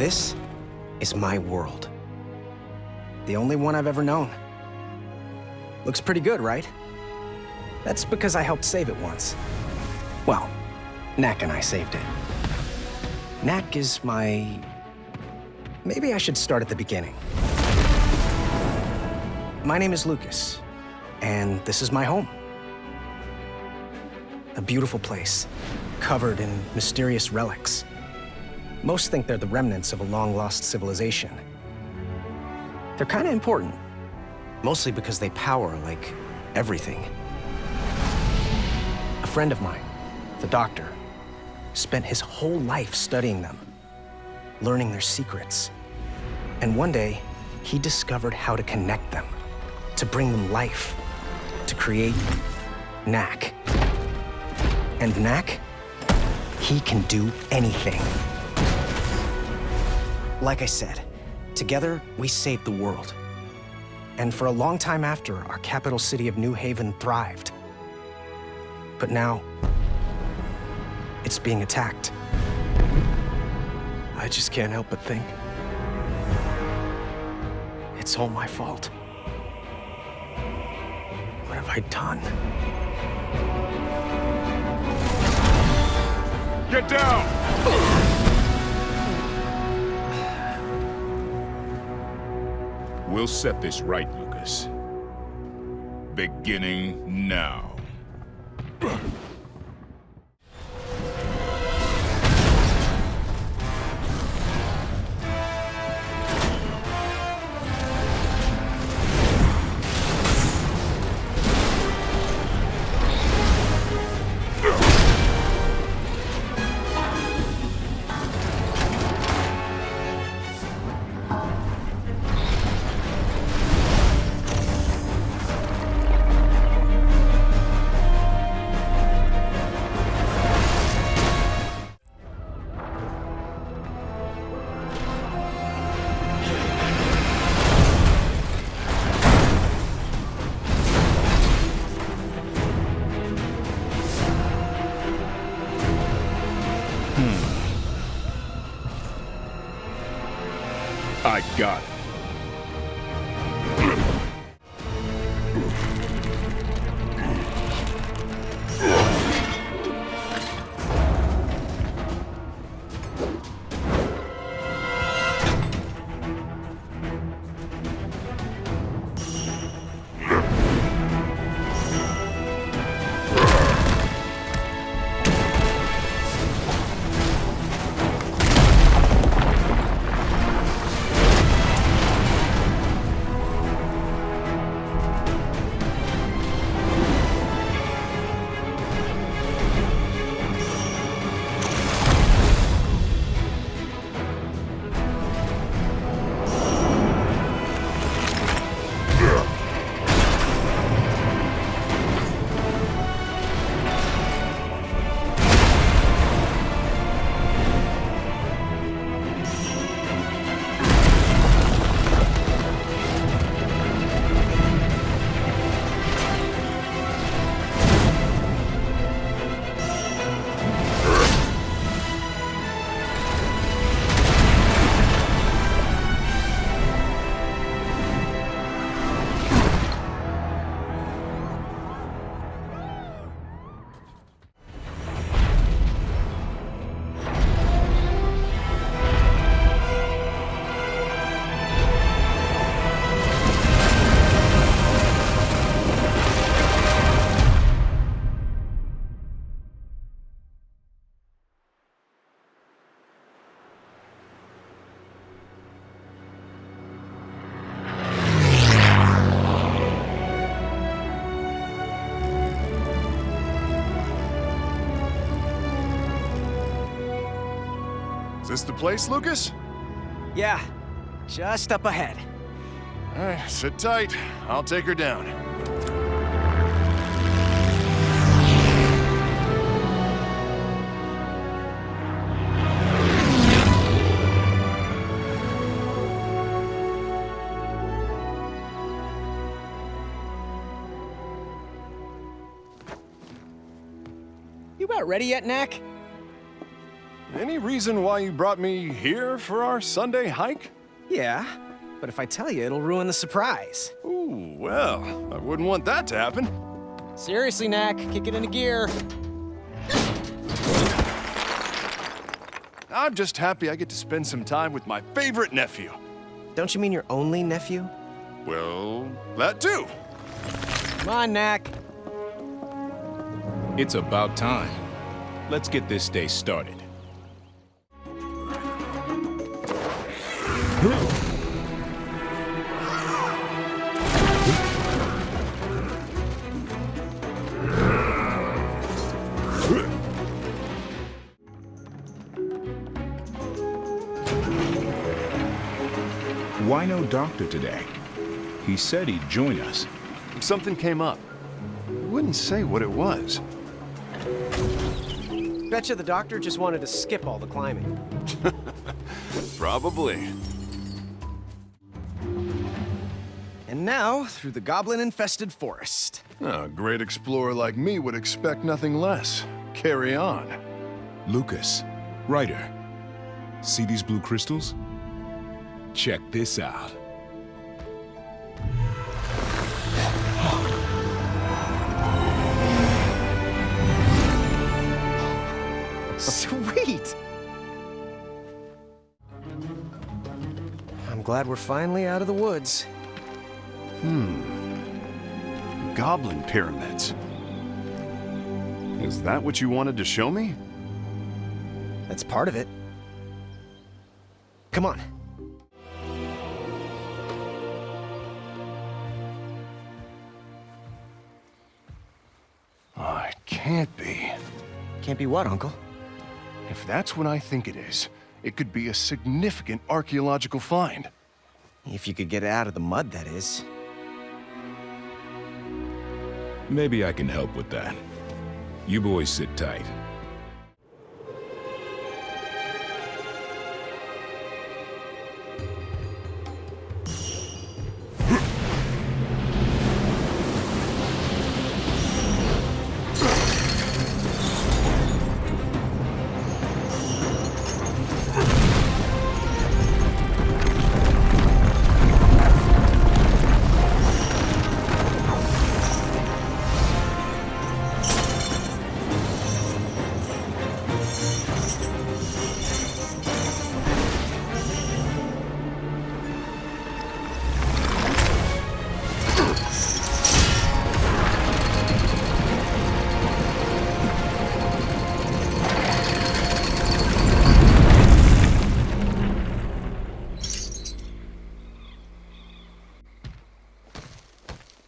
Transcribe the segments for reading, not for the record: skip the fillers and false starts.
This is my world. The only one I've ever known. Looks pretty good, right? That's because I helped save it once. Well, Knack and I saved it. Knack is my... Maybe I should start at the beginning. My name is Lucas, and this is my home. A beautiful place, covered in mysterious relics. Most think they're the remnants of a long-lost civilization. They're kinda important, mostly because they power, like, everything. A friend of mine, the doctor, spent his whole life studying them, learning their secrets. And one day, he discovered how to connect them, to bring them life, to create Knack. And Knack, he can do anything. Like I said, together we saved the world. And for a long time after, our capital city of New Haven thrived. But now, it's being attacked. I just can't help but think it's all my fault. What have I done? Get down! We'll set this right, Lucas. Beginning now. I got it. Is this the place, Lucas? Yeah, just up ahead. All right, sit tight. I'll take her down. You about ready yet, Knack? Any reason why you brought me here for our Sunday hike? Yeah, but if I tell you, it'll ruin the surprise. Ooh, well, I wouldn't want that to happen. Seriously, Knack, kick it into gear. I'm just happy I get to spend some time with my favorite nephew. Don't you mean your only nephew? Well, that too. Come on, Knack. It's about time. Let's get this day started. Why no doctor today? He said he'd join us. Something came up. Wouldn't say what it was. Betcha the doctor just wanted to skip all the climbing. Probably. And now, through the goblin-infested forest. A great explorer like me would expect nothing less. Carry on. Lucas, Ryder, see these blue crystals? Check this out. Sweet! I'm glad we're finally out of the woods. Goblin pyramids. Is that what you wanted to show me? That's part of it. Come on. Oh, it can't be. Can't be what, Uncle? If that's what I think it is, it could be a significant archaeological find. If you could get it out of the mud, that is. Maybe I can help with that. You boys sit tight.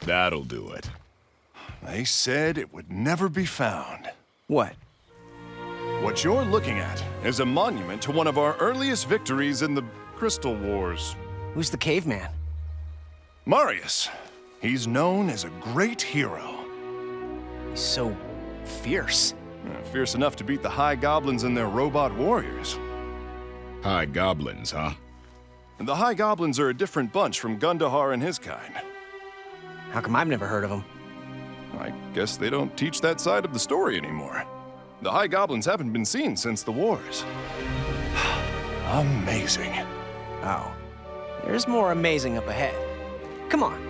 That'll do it. They said it would never be found. What? What you're looking at is a monument to one of our earliest victories in the Crystal Wars. Who's the caveman? Marius. He's known as a great hero. He's so fierce. Fierce enough to beat the High Goblins and their robot warriors. High goblins, huh? The High Goblins are a different bunch from Gundahar and his kind. How come I've never heard of him? I guess they don't teach that side of the story anymore. The High Goblins haven't been seen since the wars. Amazing. Oh. There's more amazing up ahead. Come on.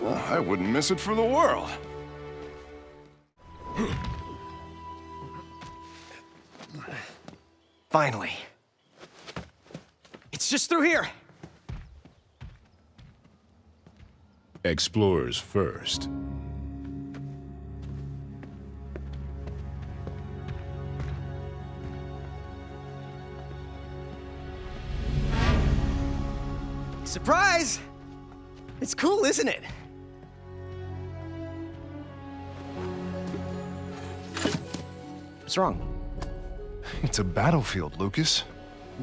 Well, I wouldn't miss it for the world. Finally. It's just through here. Explorers first. Surprise! It's cool, isn't it? What's wrong? It's a battlefield, Lucas.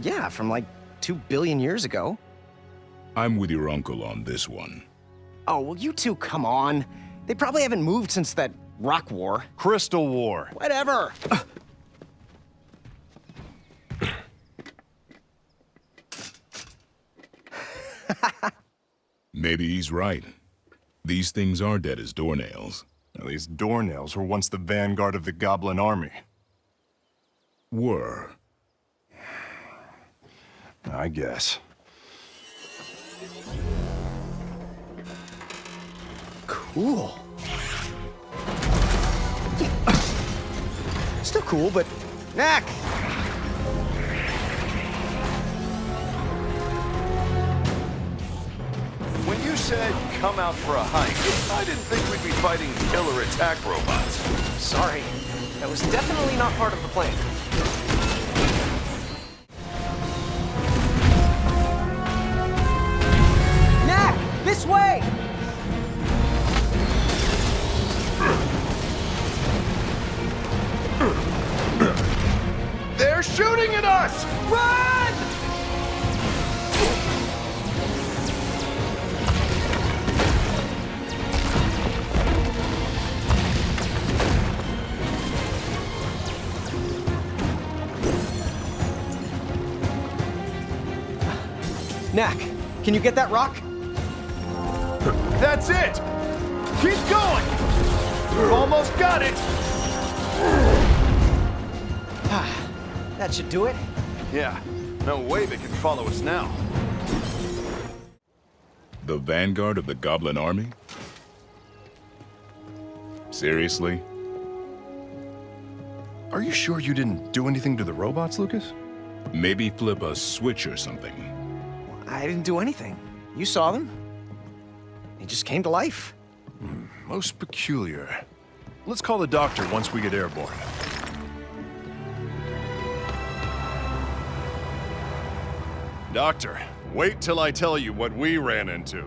Yeah, from like 2 billion years ago. I'm with your uncle on this one. Oh, well, you two, come on. They probably haven't moved since that rock war. Crystal War. Whatever. Maybe he's right. These things are dead as doornails. Now, these doornails were once the vanguard of the Goblin army. Were. I guess. Cool. Still cool, but... Knack! When you said come out for a hike, I didn't think we'd be fighting killer attack robots. Sorry. That was definitely not part of the plan. Knack! This way! They're shooting at us! Run! Knack, can you get that rock? That's it! Keep going! We've almost got it! That should do it. Yeah, no way they can follow us now. The vanguard of the Goblin army? Seriously? Are you sure you didn't do anything to the robots, Lucas? Maybe flip a switch or something. I didn't do anything. You saw them. They just came to life. Most peculiar. Let's call the doctor once we get airborne. Doctor, wait till I tell you what we ran into.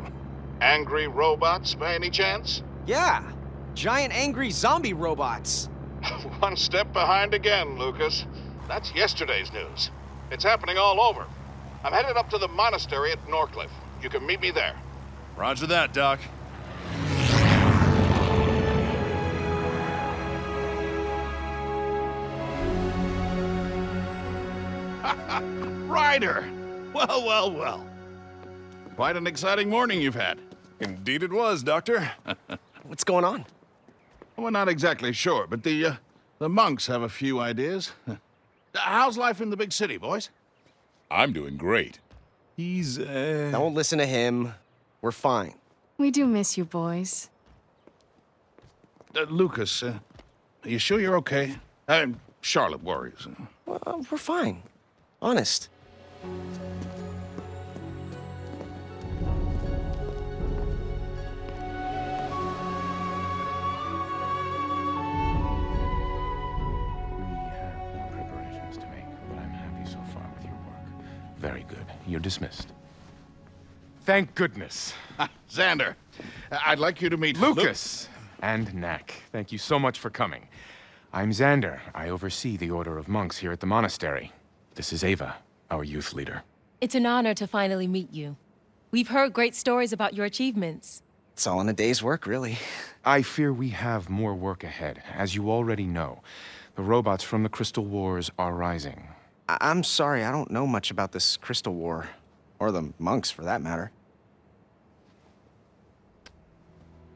Angry robots, by any chance? Yeah, giant angry zombie robots. One step behind again, Lucas. That's yesterday's news. It's happening all over. I'm headed up to the monastery at NORCLIFF. You can meet me there. Roger that, Doc. Ryder! Well. Quite an exciting morning you've had. Indeed it was, Doctor. What's going on? We're not exactly sure, but the monks have a few ideas. How's life in the big city, boys? I'm doing great. He's, Don't listen to him. We're fine. We do miss you, boys. Lucas, are you sure you're okay? Charlotte worries. We're fine. Honest. Preparations to make, but I'm happy so far with your work. Very good. You're dismissed. Thank goodness. Xander, I'd like you to meet Lucas and Knack. Thank you so much for coming. I'm Xander. I oversee the Order of Monks here at the monastery. This is Ava, our youth leader. It's an honor to finally meet you. We've heard great stories about your achievements. It's all in a day's work, really. I fear we have more work ahead. As you already know, the robots from the Crystal Wars are rising. I'm sorry, I don't know much about this Crystal War. Or the monks, for that matter.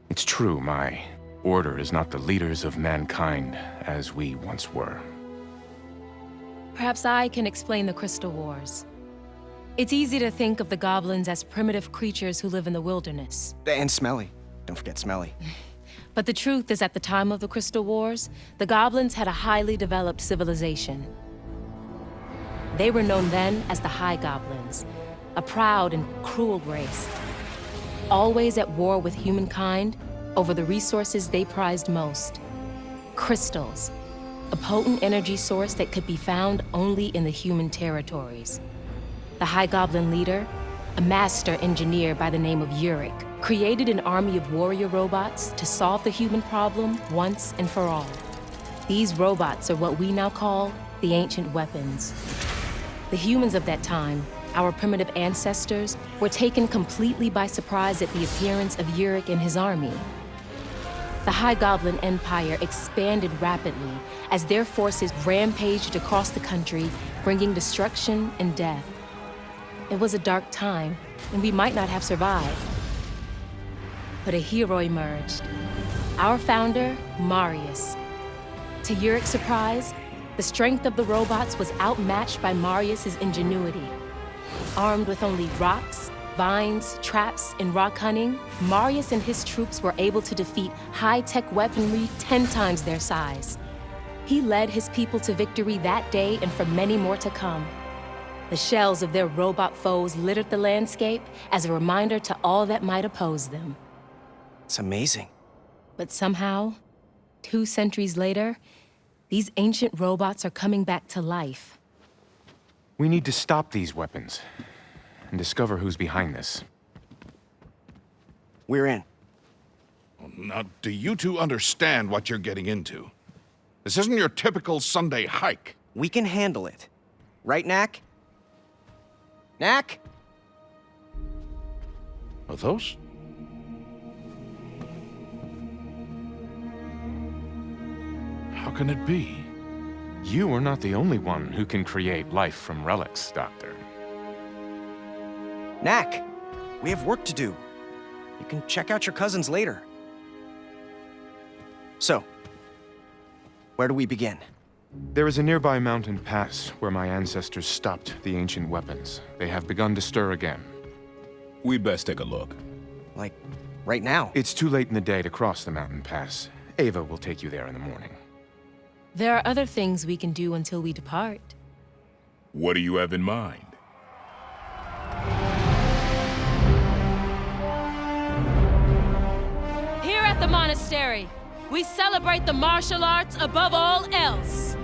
It's true, my order is not the leaders of mankind as we once were. Perhaps I can explain the Crystal Wars. It's easy to think of the goblins as primitive creatures who live in the wilderness. And Smelly. Don't forget Smelly. But the truth is, at the time of the Crystal Wars, the goblins had a highly developed civilization. They were known then as the High Goblins, a proud and cruel race, always at war with humankind over the resources they prized most. Crystals, a potent energy source that could be found only in the human territories. The High Goblin leader, a master engineer by the name of Uric, created an army of warrior robots to solve the human problem once and for all. These robots are what we now call the ancient weapons. The humans of that time, our primitive ancestors, were taken completely by surprise at the appearance of Uric and his army. The High Goblin Empire expanded rapidly as their forces rampaged across the country, bringing destruction and death. It was a dark time, and we might not have survived. But a hero emerged. Our founder, Marius. To Uric's surprise, the strength of the robots was outmatched by Marius's ingenuity. Armed with only rocks, vines, traps, and rock hunting, Marius and his troops were able to defeat high-tech weaponry 10 times their size. He led his people to victory that day and for many more to come. The shells of their robot foes littered the landscape as a reminder to all that might oppose them. It's amazing. But somehow, 2 centuries later, these ancient robots are coming back to life. We need to stop these weapons and discover who's behind this. We're in. Now, do you two understand what you're getting into? This isn't your typical Sunday hike. We can handle it. Right, Knack? Knack? Are those? How can it be? You are not the only one who can create life from relics, Doctor. Knack, we have work to do. You can check out your cousins later. So, where do we begin? There is a nearby mountain pass where my ancestors stopped the ancient weapons. They have begun to stir again. We'd best take a look. Like, right now? It's too late in the day to cross the mountain pass. Ava will take you there in the morning. There are other things we can do until we depart. What do you have in mind? Here at the monastery, we celebrate the martial arts above all else.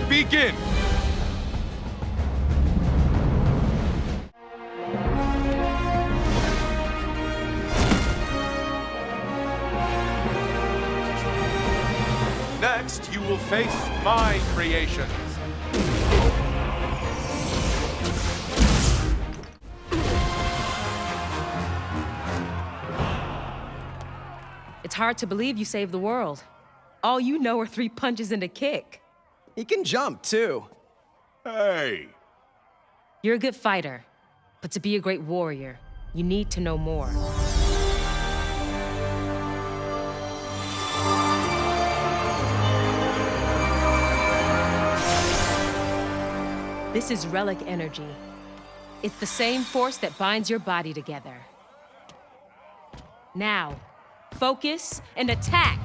Begin! Next, you will face my creations. It's hard to believe you saved the world. All you know are 3 punches and a kick. He can jump, too. Hey! You're a good fighter, but to be a great warrior, you need to know more. This is relic energy. It's the same force that binds your body together. Now, focus and attack!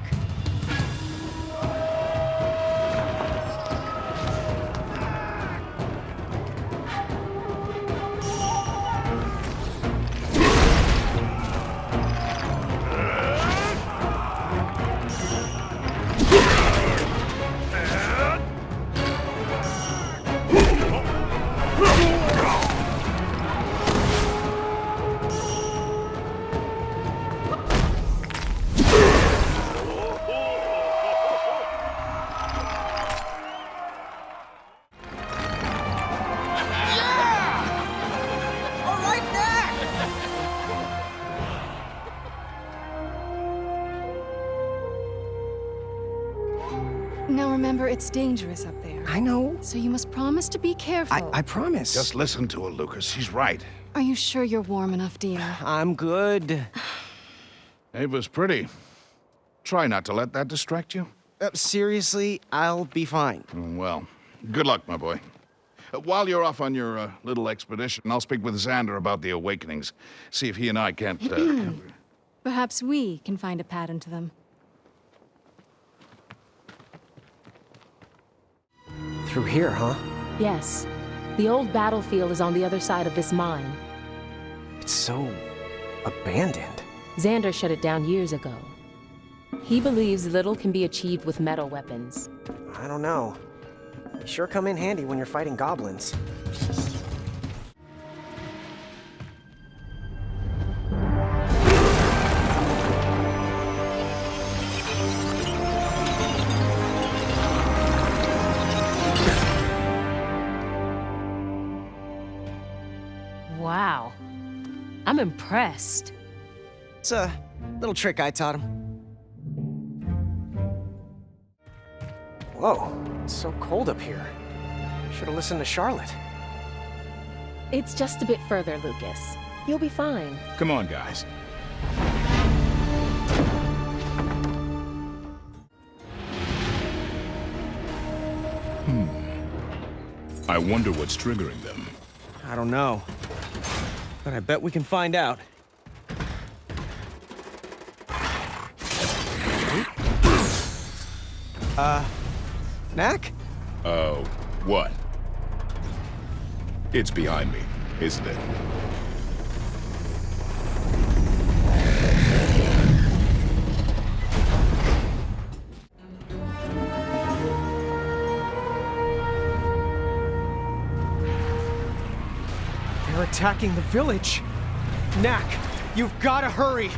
Now remember, it's dangerous up there. I know. So you must promise to be careful. I promise. Just listen to her, Lucas. She's right. Are you sure you're warm enough, dear? I'm good. Ava's pretty. Try not to let that distract you. Seriously, I'll be fine. Well, good luck, my boy. While you're off on your little expedition, I'll speak with Xander about the awakenings. See if he and I can't... Perhaps we can find a pattern to them. Through here, huh? Yes. The old battlefield is on the other side of this mine. It's so abandoned. Xander shut it down years ago. He believes little can be achieved with metal weapons. I don't know. They sure come in handy when you're fighting goblins. Wow. I'm impressed. It's a little trick I taught him. Whoa, it's so cold up here. Should have listened to Charlotte. It's just a bit further, Lucas. You'll be fine. Come on, guys. I wonder what's triggering them. I don't know. But I bet we can find out. Knack? Oh, what? It's behind me, isn't it? They're attacking the village. Knack, you've got to hurry.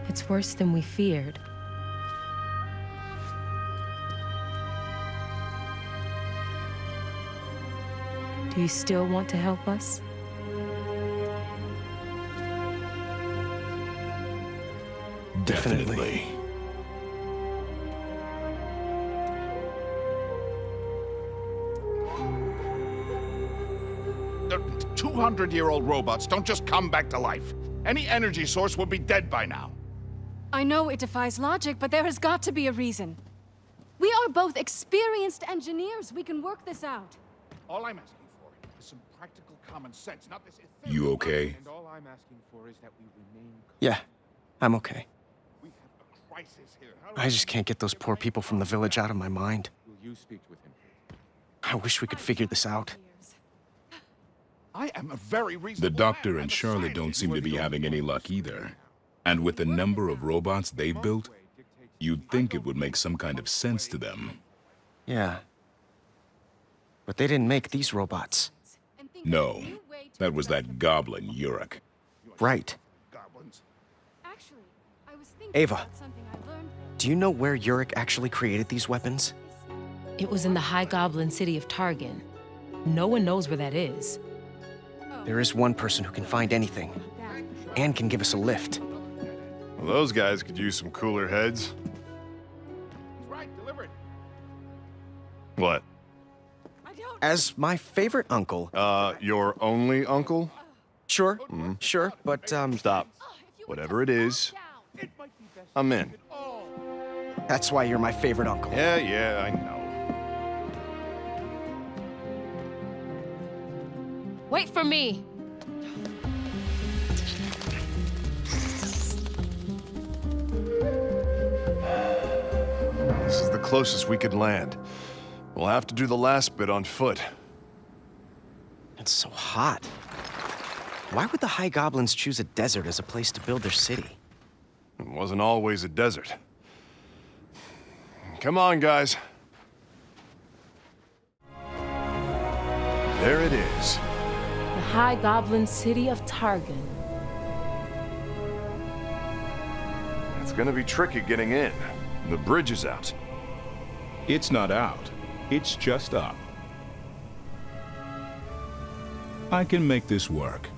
It's worse than we feared. Do you still want to help us? Definitely. The 200-year-old robots don't just come back to life. Any energy source would be dead by now. I know it defies logic, but there has got to be a reason. We are both experienced engineers. We can work this out. All I'm asking for is some practical common sense, not this ethereal You okay? And all I'm asking for is that we remain calm. Yeah, I'm okay. We have a crisis here. How do I just can't get those poor people from the village out of my mind. Will you speak with him? I wish we could figure this out. I am a very The reasonable doctor man. and I'm a Charlotte don't scientist. seem to be having any luck either. And with the number of robots they've built, you'd think it would make some kind of sense to them. Yeah. But they didn't make these robots. No, that was that goblin, Uruk. Right. Goblins. Actually, I was thinking Ava. about something I learned. Do you know where Uruk actually created these weapons? It was in the High Goblin city of Targun. No one knows where that is. There is one person who can find anything, and can give us a lift. Well, those guys could use some cooler heads. He's right, delivered. What? As my favorite uncle. Your only uncle? Sure, sure, but, Stop. Whatever it is, I'm in. that's why you're my favorite uncle. Yeah, I know. Wait for me! This is the closest we could land. We'll have to do the last bit on foot. It's so hot. Why would the High Goblins choose a desert as a place to build their city? It wasn't always a desert. Come on, guys. There it is. The High Goblin city of Targun. It's gonna be tricky getting in. The bridge is out. It's not out. It's just up. I can make this work.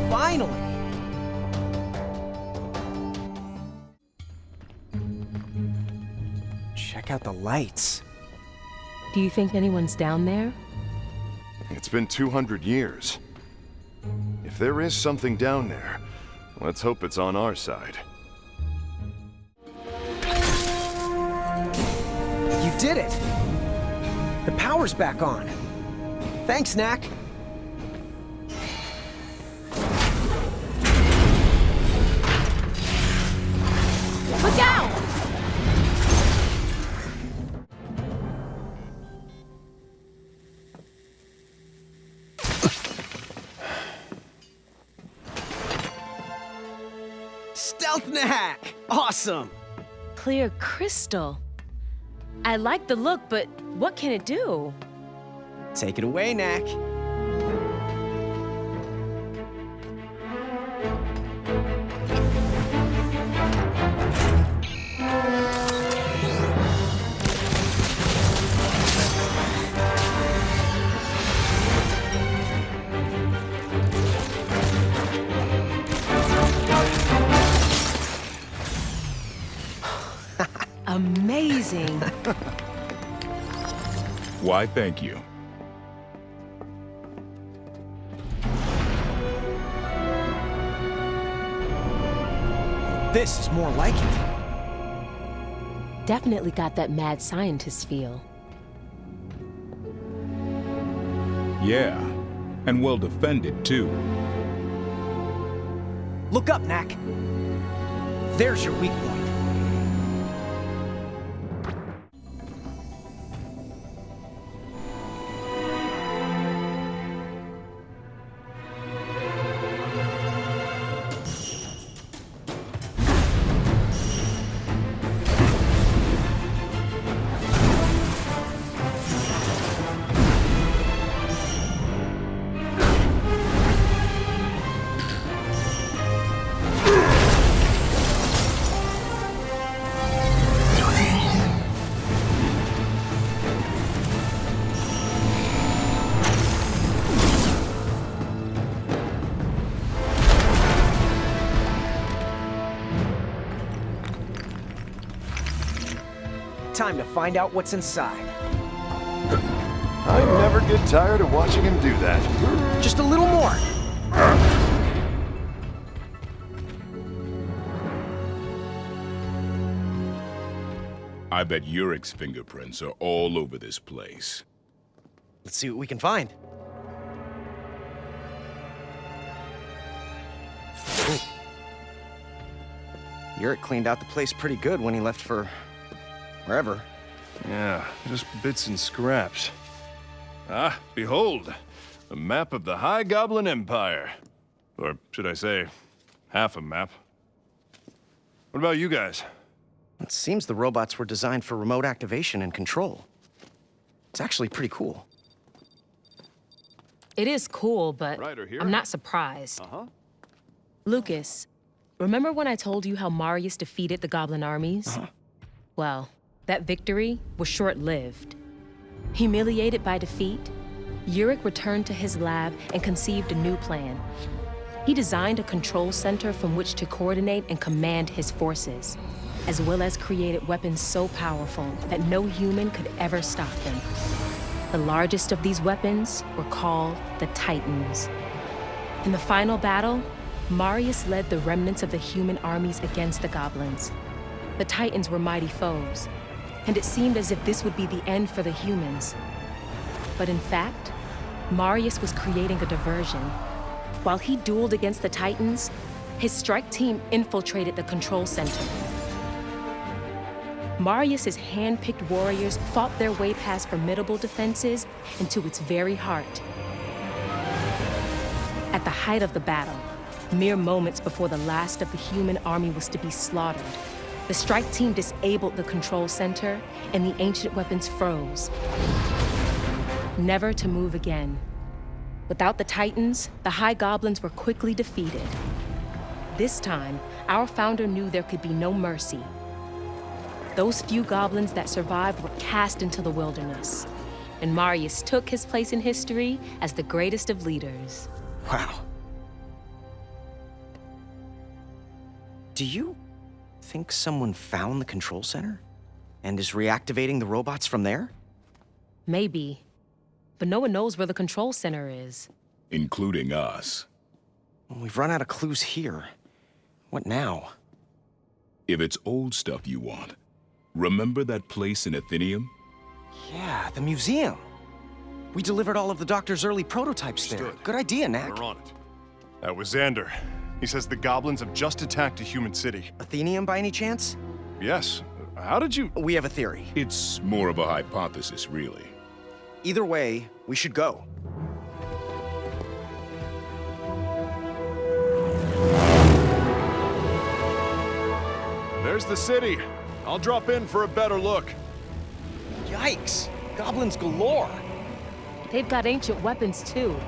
Finally! Check out the lights. Do you think anyone's down there? It's been 200 years. If there is something down there, let's hope it's on our side. You did it! The power's back on. Thanks, Knack. Look out! Stealth Knack! Awesome! Clear crystal. I like the look, but what can it do? Take it away, Knack. Amazing. Why, thank you. This is more like it. Definitely got that mad scientist feel. Yeah, and well defended, too. Look up, Knack. There's your weak point. Time to find out what's inside. I never get tired of watching him do that. Just a little more. I bet Urich's fingerprints are all over this place. Let's see what we can find. Ooh. Urich cleaned out the place pretty good when he left for wherever. Yeah, just bits and scraps. Ah, behold, a map of the High Goblin Empire. Or should I say, half a map. What about you guys? It seems the robots were designed for remote activation and control. It's actually pretty cool. It is cool, but Ryder here. I'm not surprised. Uh-huh. Lucas, remember when I told you how Marius defeated the Goblin armies? Uh-huh. Well, that victory was short-lived. Humiliated by defeat, Urich returned to his lab and conceived a new plan. He designed a control center from which to coordinate and command his forces, as well as created weapons so powerful that no human could ever stop them. The largest of these weapons were called the Titans. In the final battle, Marius led the remnants of the human armies against the goblins. The Titans were mighty foes, and it seemed as if this would be the end for the humans. But in fact, Marius was creating a diversion. While he dueled against the Titans, his strike team infiltrated the control center. Marius's hand-picked warriors fought their way past formidable defenses into its very heart. At the height of the battle, mere moments before the last of the human army was to be slaughtered, the strike team disabled the control center and the ancient weapons froze, never to move again. Without the Titans, the High Goblins were quickly defeated. This time, our founder knew there could be no mercy. Those few goblins that survived were cast into the wilderness, and Marius took his place in history as the greatest of leaders. Wow. Do you think someone found the control center and is reactivating the robots from there? Maybe. But no one knows where the control center is. Including us. We've run out of clues here. What now? If it's old stuff you want, remember that place in ATHENEUM? Yeah, the museum. We delivered all of the Doctor's early prototypes there. Understood. Good idea, Knack. We're on it. That was Xander. He says the goblins have just attacked a human city. ATHENEUM by any chance? Yes. How did you... We have a theory. It's more of a hypothesis, really. Either way, we should go. There's the city. I'll drop in for a better look. Yikes! Goblins galore! They've got ancient weapons, too.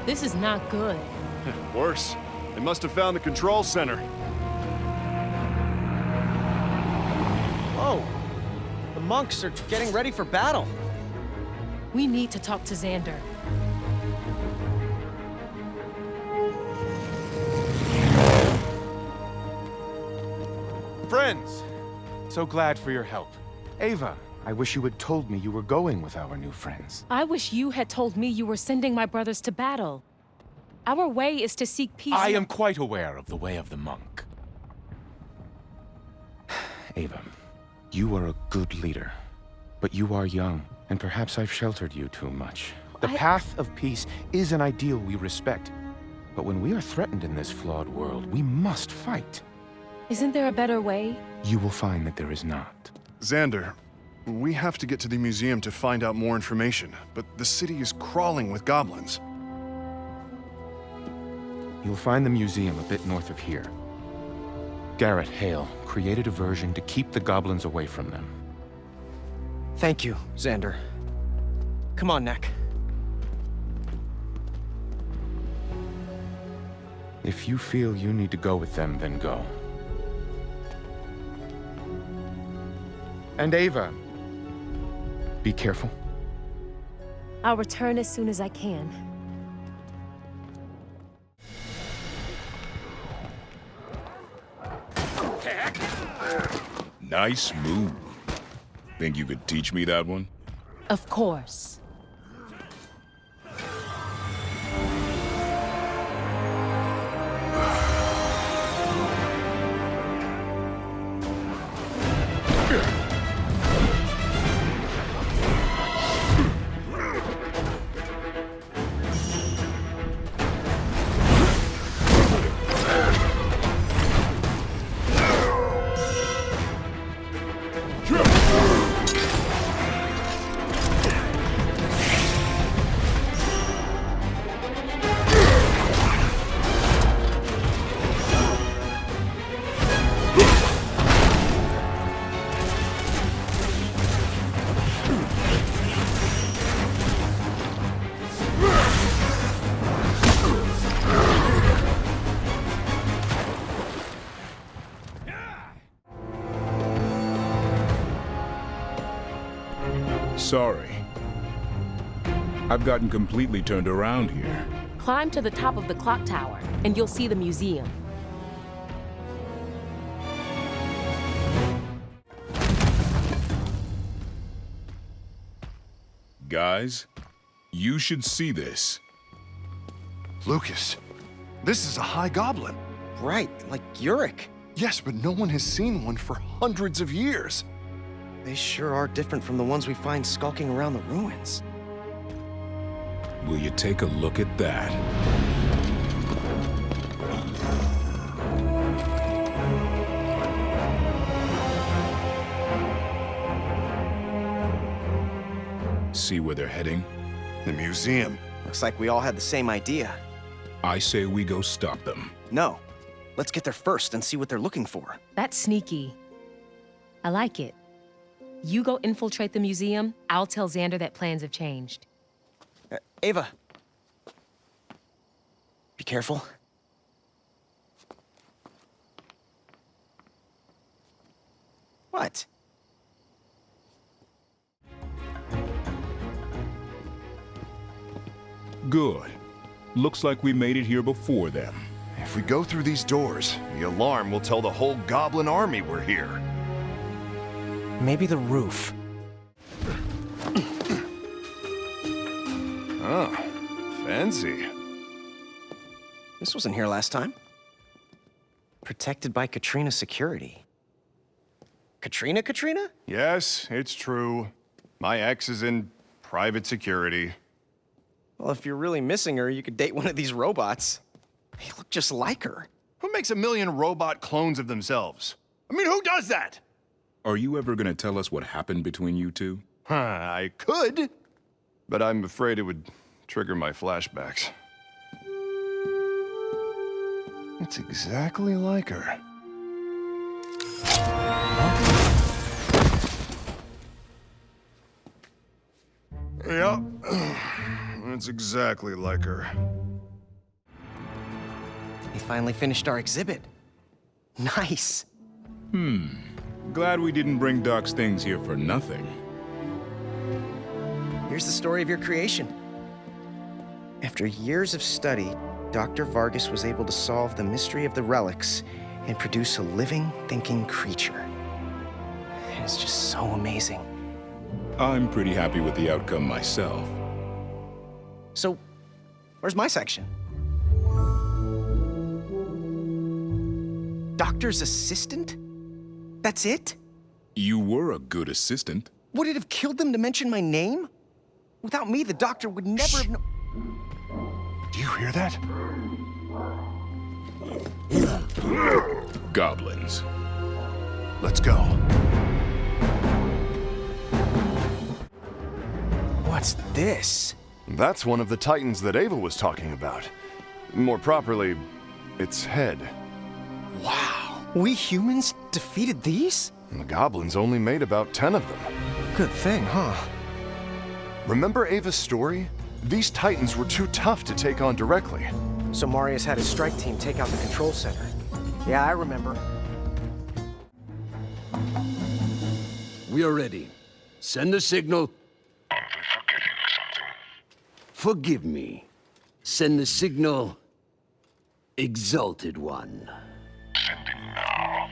This is not good. Worse. They must have found the control center. Oh! The monks are getting ready for battle. We need to talk to Xander. Friends! So glad for your help. Ava, I wish you had told me you were going with our new friends. I wish you had told me you were sending my brothers to battle. Our way is to seek peace. I am quite aware of the way of the monk. Ava, you are a good leader, but you are young, and perhaps I've sheltered you too much. The path of peace is an ideal we respect, but when we are threatened in this flawed world, we must fight. Isn't there a better way? You will find that there is not. Xander, we have to get to the museum to find out more information, but the city is crawling with goblins. You'll find the museum a bit north of here. Garrett Hale created a version to keep the goblins away from them. Thank you, Xander. Come on, Knack. If you feel you need to go with them, then go. And Ava, be careful. I'll return as soon as I can. Nice move. Think you could teach me that one? Of course. Sorry. I've gotten completely turned around here. Climb to the top of the clock tower, and you'll see the museum. Guys, you should see this. Lucas, this is a high goblin. Right, like Yurik. Yes, but no one has seen one for hundreds of years. They sure are different from the ones we find skulking around the ruins. Will you take a look at that? See where they're heading? The museum. Looks like we all had the same idea. I say we go stop them. No. Let's get there first and see what they're looking for. That's sneaky. I like it. You go infiltrate the museum, I'll tell Xander that plans have changed. Ava. Be careful. What? Good. Looks like we made it here before them. If we go through these doors, the alarm will tell the whole goblin army we're here. Maybe the roof. Oh, fancy. This wasn't here last time. Protected by Katrina security. Katrina? Yes, it's true. My ex is in private security. Well, if you're really missing her, you could date one of these robots. They look just like her. Who makes a million robot clones of themselves? I mean, who does that? Are you ever gonna tell us what happened between you two? I could, but I'm afraid it would trigger my flashbacks. It's exactly like her. Yep, it's exactly like her. We finally finished our exhibit. Nice. Glad we didn't bring Doc's things here for nothing. Here's the story of your creation. After years of study, Dr. Vargas was able to solve the mystery of the relics and produce a living, thinking creature. It's just so amazing. I'm pretty happy with the outcome myself. So, where's my section? Doctor's assistant? That's it? You were a good assistant. Would it have killed them to mention my name? Without me, the doctor would never have known. Do you hear that? Goblins. Let's go. What's this? That's one of the titans that Ava was talking about. More properly, its head. Wow. We humans defeated these? And the goblins only made about 10 of them. Good thing, huh? Remember Ava's story? These titans were too tough to take on directly. So Marius had his strike team take out the control center. Yeah, I remember. We are ready. Send the signal. Forgive me. Send the signal. Exalted One. Sending now.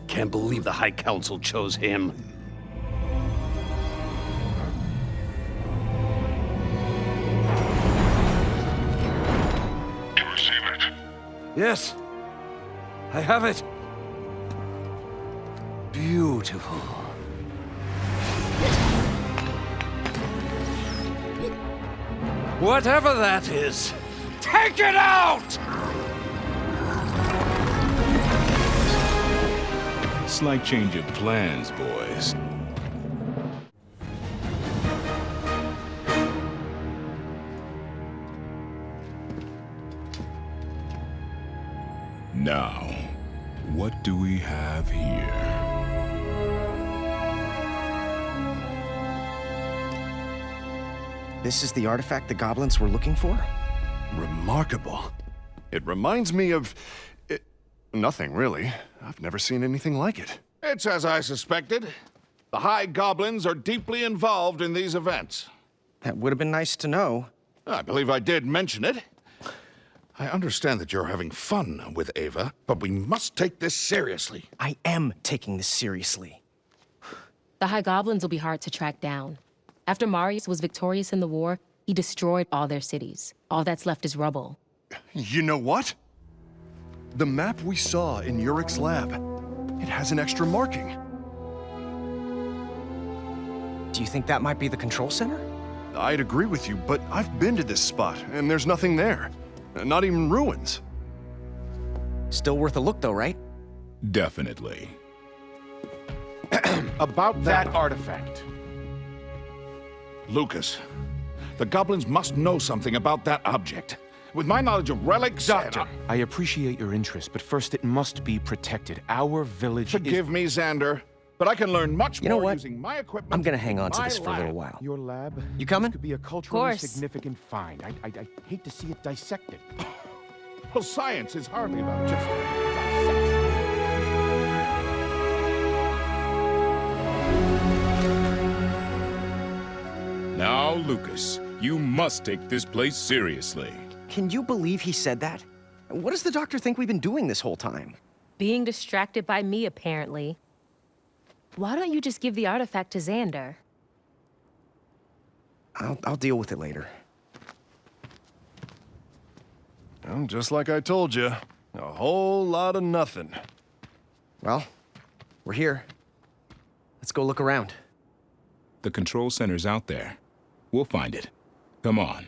Can't believe the High Council chose him. To receive it. Yes. I have it. Beautiful. Whatever that is, take it out! Slight change of plans, boys. Now, what do we have here? This is the artifact the goblins were looking for? Remarkable. It reminds me of... nothing, really. I've never seen anything like it. It's as I suspected. The High Goblins are deeply involved in these events. That would have been nice to know. I believe I did mention it. I understand that you're having fun with Ava, but we must take this seriously. I am taking this seriously. The High Goblins will be hard to track down. After Marius was victorious in the war, he destroyed all their cities. All that's left is rubble. You know what? The map we saw in Urik's lab, it has an extra marking. Do you think that might be the control center? I'd agree with you, but I've been to this spot, and there's nothing there. Not even ruins. Still worth a look, though, right? Definitely. About that artifact. Lucas, the goblins must know something about that object. With my knowledge of relics... Doctor, I appreciate your interest, but first it must be protected. Our village Forgive me, Xander, but I can learn much You know more what? using my equipment. I'm gonna hang on to my this for a little lab. while. Your lab? You coming? This could be a culturally Course. significant find. I hate to see it dissected. Well, science is hardly about just Now, Lucas, you must take this place seriously. Can you believe he said that? What does the doctor think we've been doing this whole time? Being distracted by me, apparently. Why don't you just give the artifact to Xander? I'll deal with it later. Well, just like I told you, a whole lot of nothing. Well, we're here. Let's go look around. The control center's out there. We'll find it. Come on.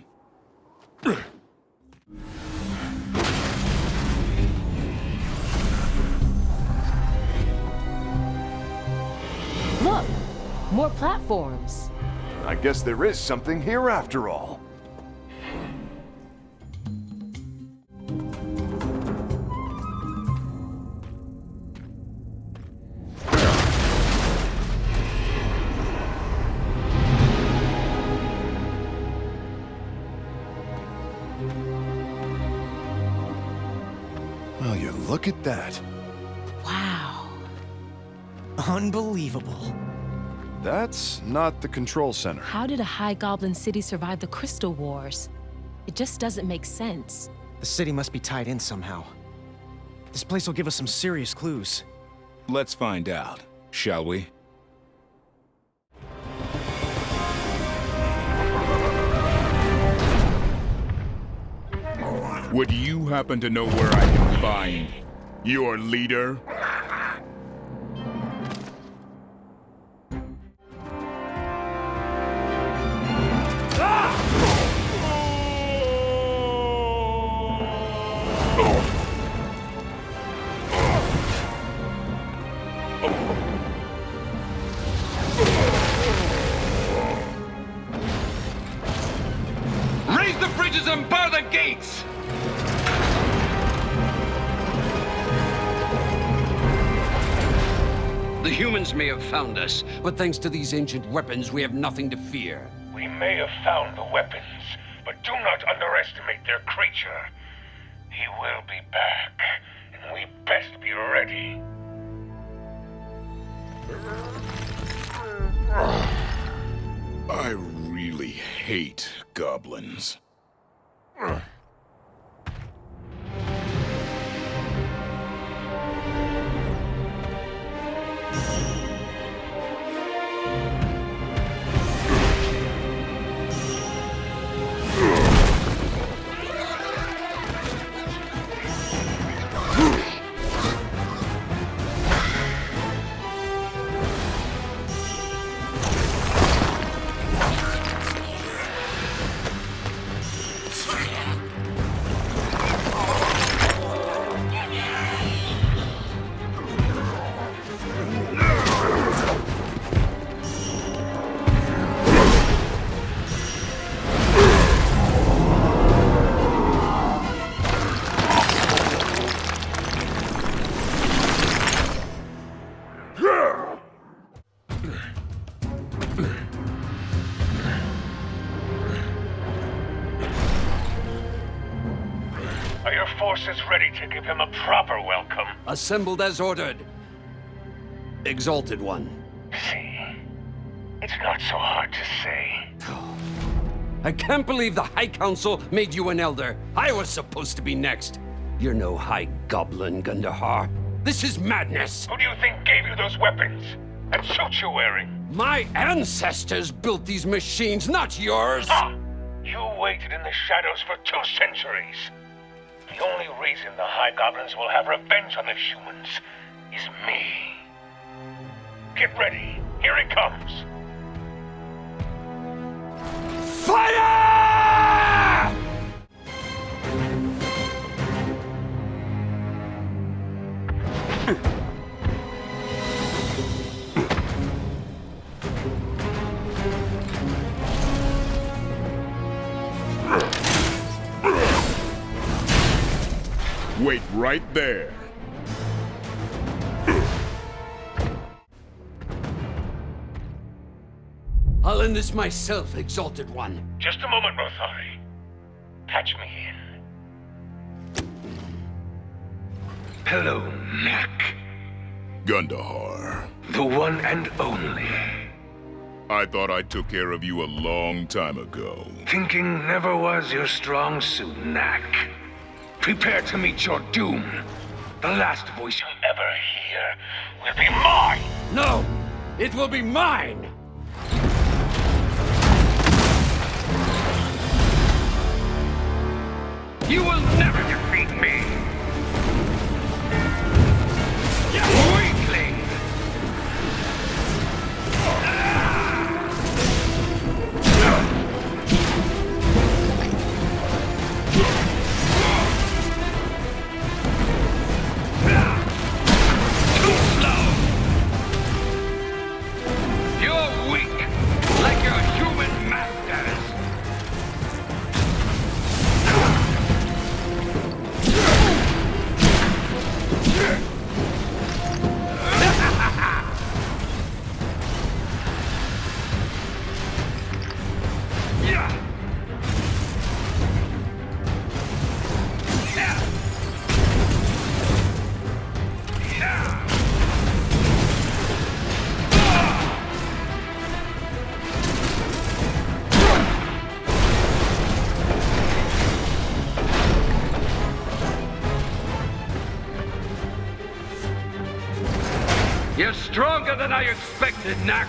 Look! More platforms. I guess there is something here after all. Well, you look at that. Wow. Unbelievable. That's not the control center. How did a High Goblin city survive the Crystal Wars? It just doesn't make sense. The city must be tied in somehow. This place will give us some serious clues. Let's find out, shall we? Would you happen to know where I can find your leader? Raise the bridges and bar the gates! The humans may have found us, but thanks to these ancient weapons, we have nothing to fear. We may have found the weapons, but do not underestimate their creature. He will be back, and we best be ready. I really hate goblins. Are your forces ready to give him a proper welcome? Assembled as ordered. Exalted One. See, it's not so hard to say. I can't believe the High Council made you an elder. I was supposed to be next. You're no High Goblin, Gundahar. This is madness. Who do you think gave you those weapons? And suits you're wearing? My ancestors built these machines, not yours. Ah! You waited in the shadows for 2 centuries. The only reason the High Goblins will have revenge on the humans is me. Get ready. Here it comes. Fire! Wait right there. I'll end this myself, Exalted One. Just a moment, Rothari. Patch me in. Hello, Knack. Gundahar. The one and only. I thought I took care of you a long time ago. Thinking never was your strong suit, Knack. Prepare to meet your doom. The last voice you'll ever hear will be mine! No! It will be mine! You will never defeat me! Weakling! Too slow! You're weak, like your human masters! You're stronger than I expected, Knack.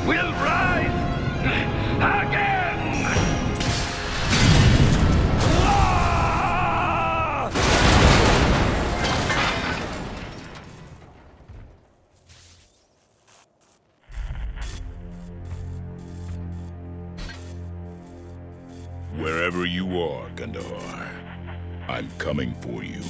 Will rise again! Wherever you are, Gundahar, I'm coming for you.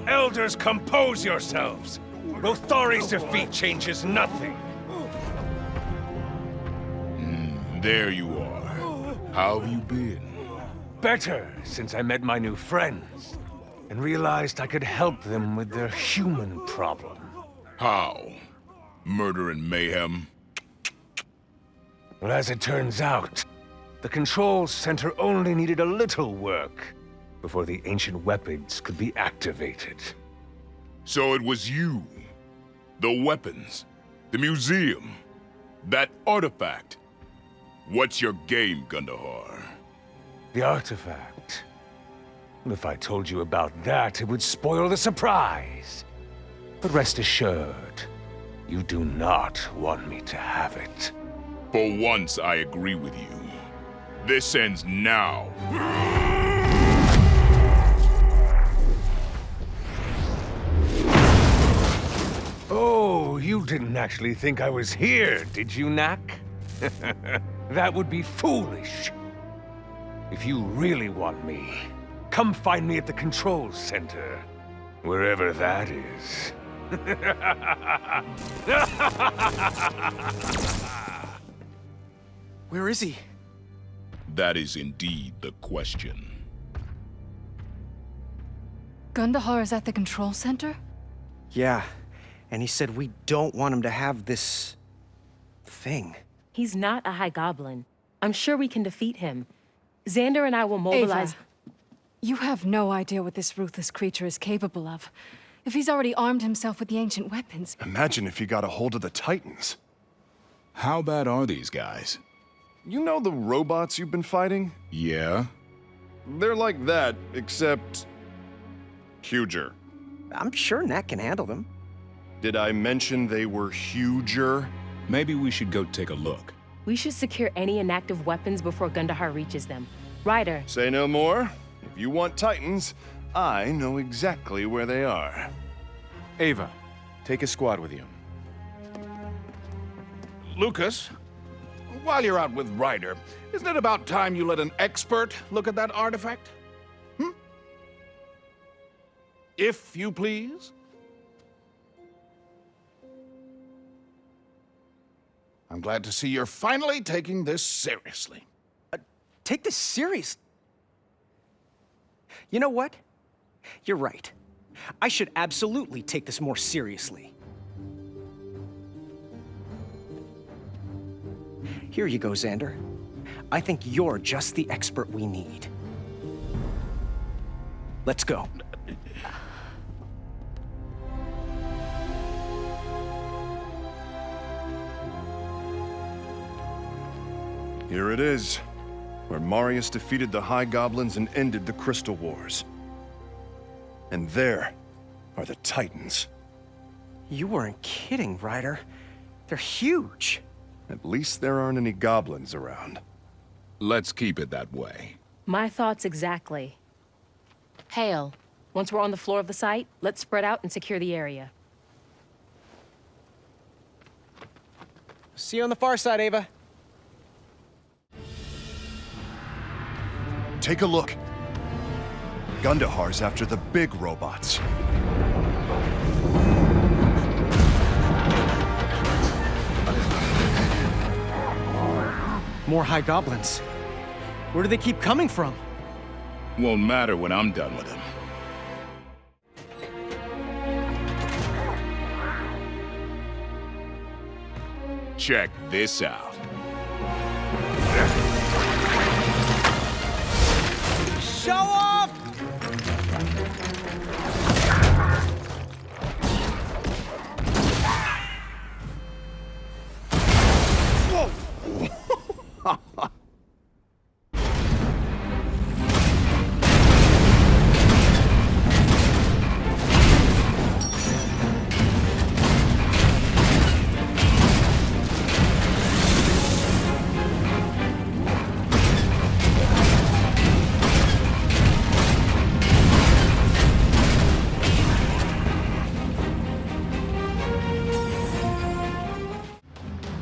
Elders, compose yourselves! Lothari's defeat changes nothing. There you are. How have you been? Better since I met my new friends and realized I could help them with their human problem. How? Murder and mayhem? Well, as it turns out, the control center only needed a little work before the ancient weapons could be activated. So it was you. The weapons. The museum. That artifact. What's your game, Gundahar? The artifact. If I told you about that, it would spoil the surprise. But rest assured, you do not want me to have it. For once, I agree with you. This ends now. Oh, you didn't actually think I was here, did you, Knack? That would be foolish. If you really want me, come find me at the control center, wherever that is. Where is he? That is indeed the question. Gundahar is at the control center? Yeah, and he said we don't want him to have this... thing. He's not a High Goblin. I'm sure we can defeat him. Xander and I will mobilize... Ava, you have no idea what this ruthless creature is capable of. If he's already armed himself with the ancient weapons... Imagine if he got a hold of the Titans. How bad are these guys? You know the robots you've been fighting? Yeah? They're like that, except... huger. I'm sure Knack can handle them. Did I mention they were huger? Maybe we should go take a look. We should secure any inactive weapons before Gundahar reaches them. Ryder. Say no more. If you want Titans, I know exactly where they are. Ava, take a squad with you. Lucas, while you're out with Ryder, isn't it about time you let an expert look at that artifact? If you please. I'm glad to see you're finally taking this seriously. Take this serious? You know what? You're right. I should absolutely take this more seriously. Here you go, Xander. I think you're just the expert we need. Let's go. Here it is, where Marius defeated the High Goblins and ended the Crystal Wars. And there are the Titans. You weren't kidding, Ryder. They're huge. At least there aren't any goblins around. Let's keep it that way. My thoughts exactly. Hale, once we're on the floor of the site, let's spread out and secure the area. See you on the far side, Ava. Take a look. Gundahar's after the big robots. More High Goblins. Where do they keep coming from? Won't matter when I'm done with them. Check this out. Show off!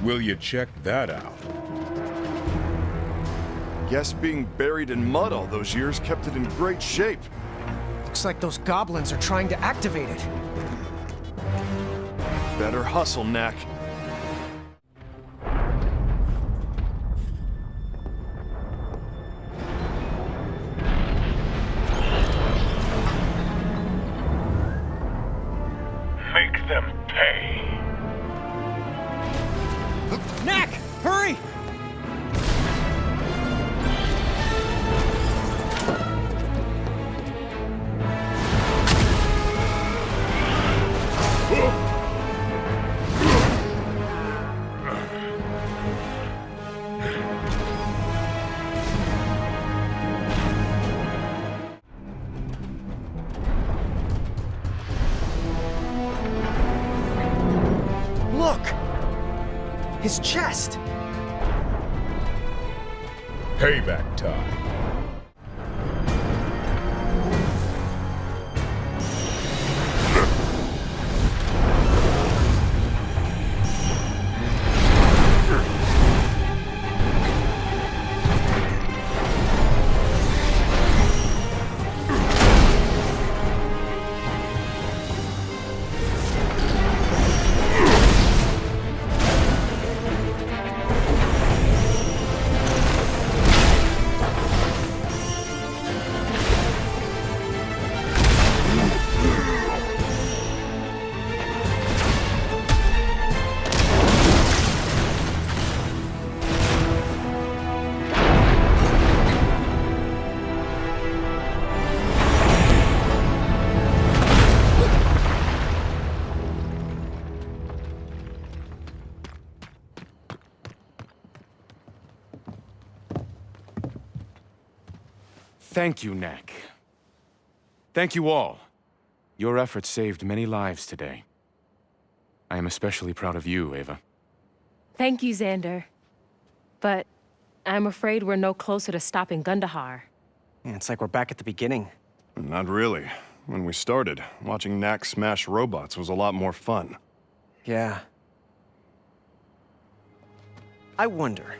Will you check that out? Guess being buried in mud all those years kept it in great shape. Looks like those goblins are trying to activate it. Better hustle, Knack. Make them pay. Knack! Hurry! Look! His chest! Payback time. Thank you, Knack. Thank you all. Your efforts saved many lives today. I am especially proud of you, Ava. Thank you, Xander. But I'm afraid we're no closer to stopping Gundahar. Yeah, it's like we're back at the beginning. Not really. When we started, watching Knack smash robots was a lot more fun. Yeah. I wonder.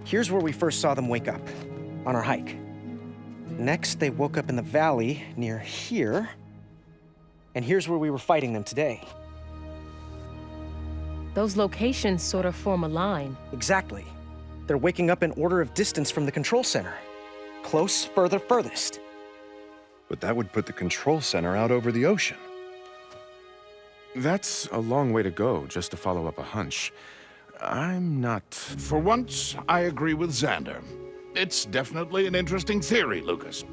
Here's where we first saw them wake up, on our hike. Next, they woke up in the valley near here. And here's where we were fighting them today. Those locations sort of form a line. Exactly. They're waking up in order of distance from the control center. Close, further, furthest. But that would put the control center out over the ocean. That's a long way to go just to follow up a hunch. I'm not... For once, I agree with Xander. It's definitely an interesting theory, Lucas.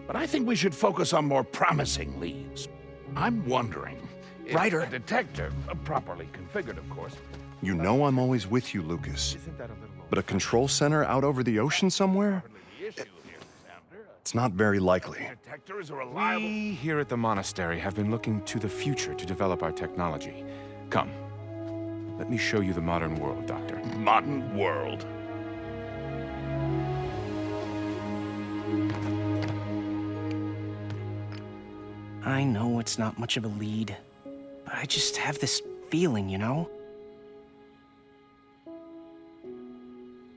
But I think we should focus on more promising leads. I'm wondering if Ryder. a detector, properly configured, of course. You know I'm always with you, Lucas. But a control center out over the ocean somewhere? It's not very likely. We here at the monastery have been looking to the future to develop our technology. Come. Let me show you the modern world, Doctor. Modern world? I know it's not much of a lead, but I just have this feeling, you know?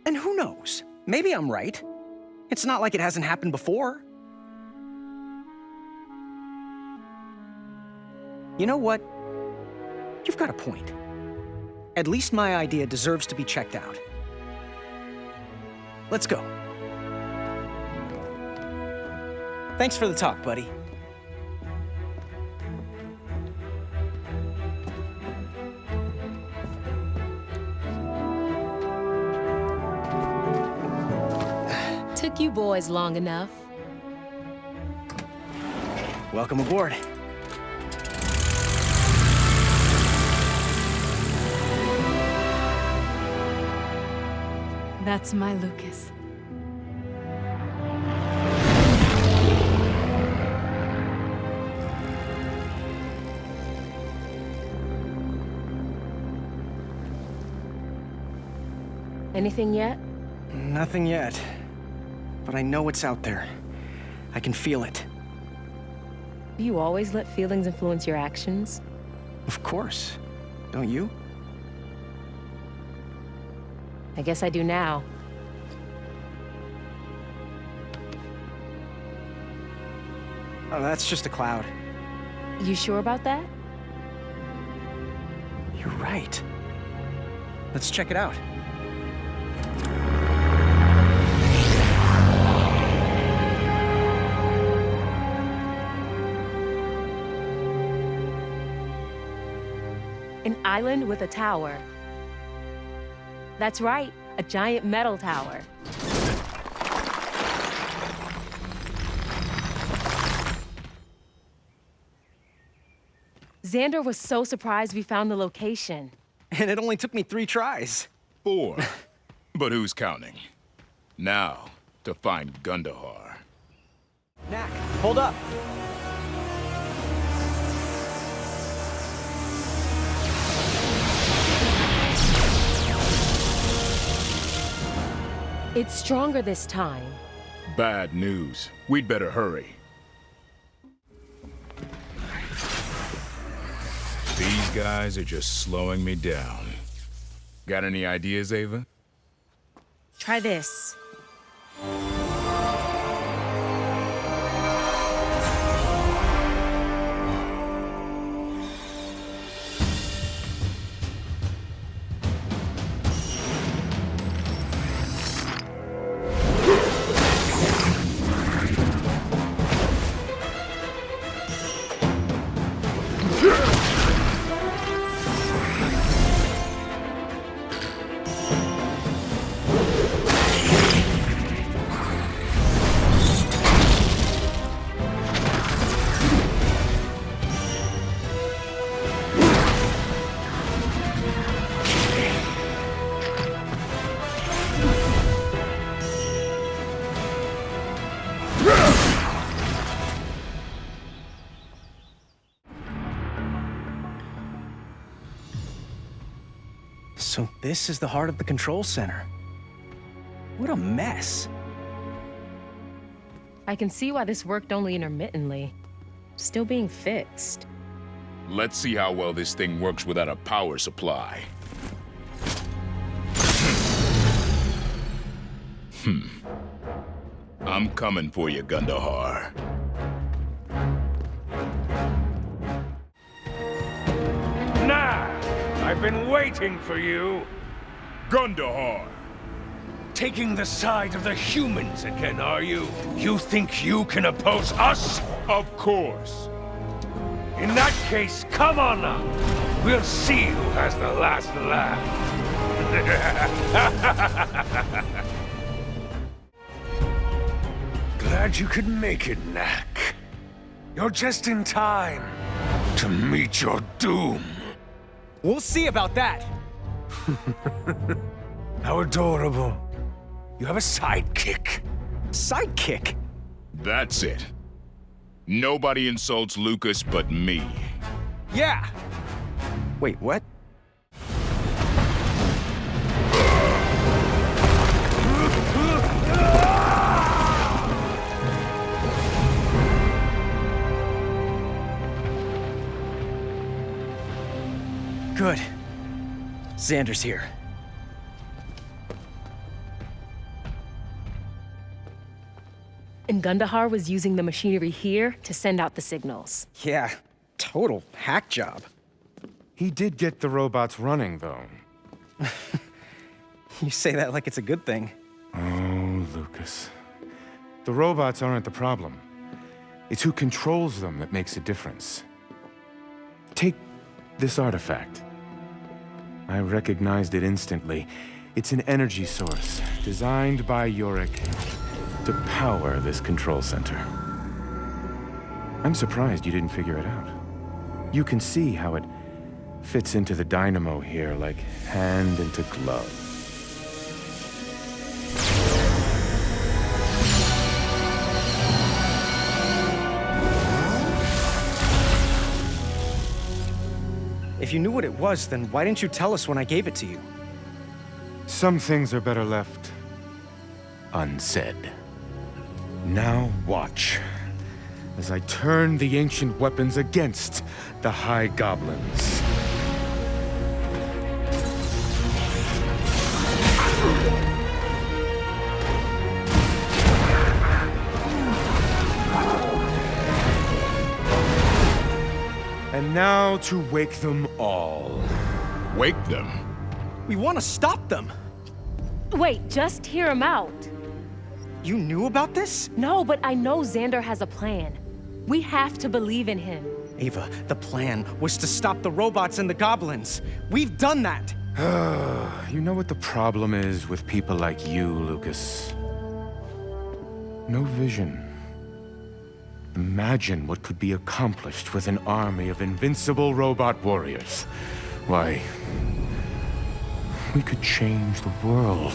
And who knows? Maybe I'm right. It's not like it hasn't happened before. You know what? You've got a point. At least my idea deserves to be checked out. Let's go. Thanks for the talk, buddy. Took you boys long enough. Welcome aboard. That's my Lucas. Anything yet? Nothing yet. But I know it's out there. I can feel it. Do you always let feelings influence your actions? Of course. Don't you? I guess I do now. Oh, that's just a cloud. You sure about that? You're right. Let's check it out. An island with a tower. That's right, a giant metal tower. Xander was so surprised we found the location. And it only took me 3 tries. 4. But who's counting? Now, to find Gundahar. Knack, hold up. It's stronger this time. Bad news. We'd better hurry. These guys are just slowing me down. Got any ideas, Ava? Try this. So this is the heart of the control center. What a mess. I can see why this worked only intermittently. Still being fixed. Let's see how well this thing works without a power supply. I'm coming for you, Gundahar. Nah! I've been waiting for you! Gundahar! Taking the side of the humans again, are you? You think you can oppose us? Of course. In that case, come on now. We'll see who has the last laugh. Glad you could make it, Knack. You're just in time to meet your doom. We'll see about that. How adorable. You have a sidekick. Sidekick? That's it. Nobody insults Lucas but me. Yeah. Wait, what? Good. Xander's here. And Gundahar was using the machinery here to send out the signals. Yeah, total hack job. He did get the robots running, though. You say that like it's a good thing. Oh, Lucas. The robots aren't the problem. It's who controls them that makes a difference. Take this artifact. I recognized it instantly. It's an energy source, designed by Yorick to power this control center. I'm surprised you didn't figure it out. You can see how it fits into the dynamo here like hand into glove. If you knew what it was, then why didn't you tell us when I gave it to you? Some things are better left unsaid. Now watch as I turn the ancient weapons against the High Goblins. And now to wake them all. Wake them? We want to stop them! Wait, just hear him out. You knew about this? No, but I know Xander has a plan. We have to believe in him. Ava, the plan was to stop the robots and the goblins. We've done that! You know what the problem is with people like you, Lucas? No vision. Imagine what could be accomplished with an army of invincible robot warriors. Why, we could change the world.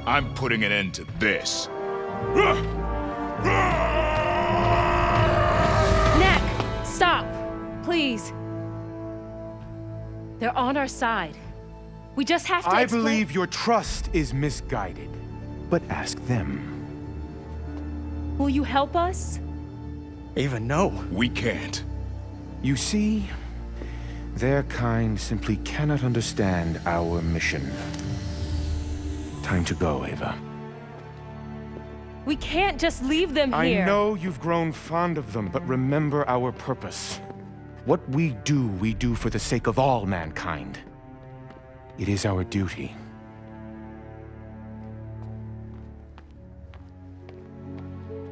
I'm putting an end to this. Knack! Stop! Please. They're on our side. We just have to I believe your trust is misguided. But ask them. Will you help us? Ava, no. We can't. You see, their kind simply cannot understand our mission. Time to go, Ava. We can't just leave them here. I know you've grown fond of them, but remember our purpose. What we do for the sake of all mankind. It is our duty.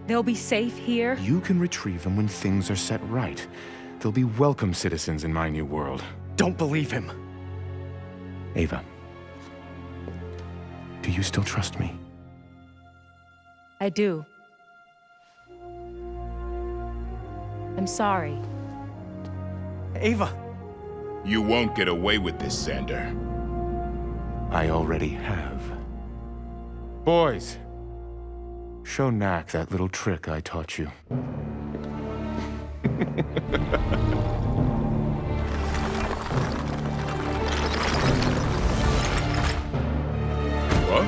They'll be safe here? You can retrieve them when things are set right. They'll be welcome citizens in my new world. Don't believe him. Ava. Do you still trust me? I do. I'm sorry. Ava, You won't get away with this, Xander. I already have. Boys, show Knack that little trick I taught you. What?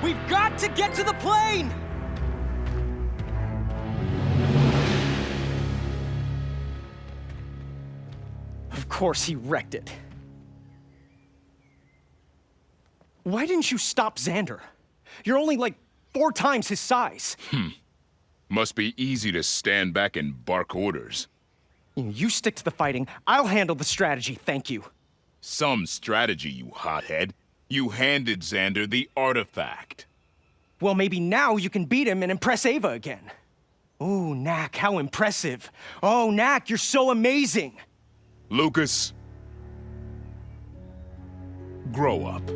We've got to get to the plane! Of course he wrecked it. Why didn't you stop Xander? You're only like 4 times his size. Must be easy to stand back and bark orders. You stick to the fighting. I'll handle the strategy, thank you. Some strategy, you hothead. You handed Xander the artifact. Well, maybe now you can beat him and impress Ava again. Ooh, Knack, how impressive. Oh, Knack, you're so amazing. Lucas, grow up.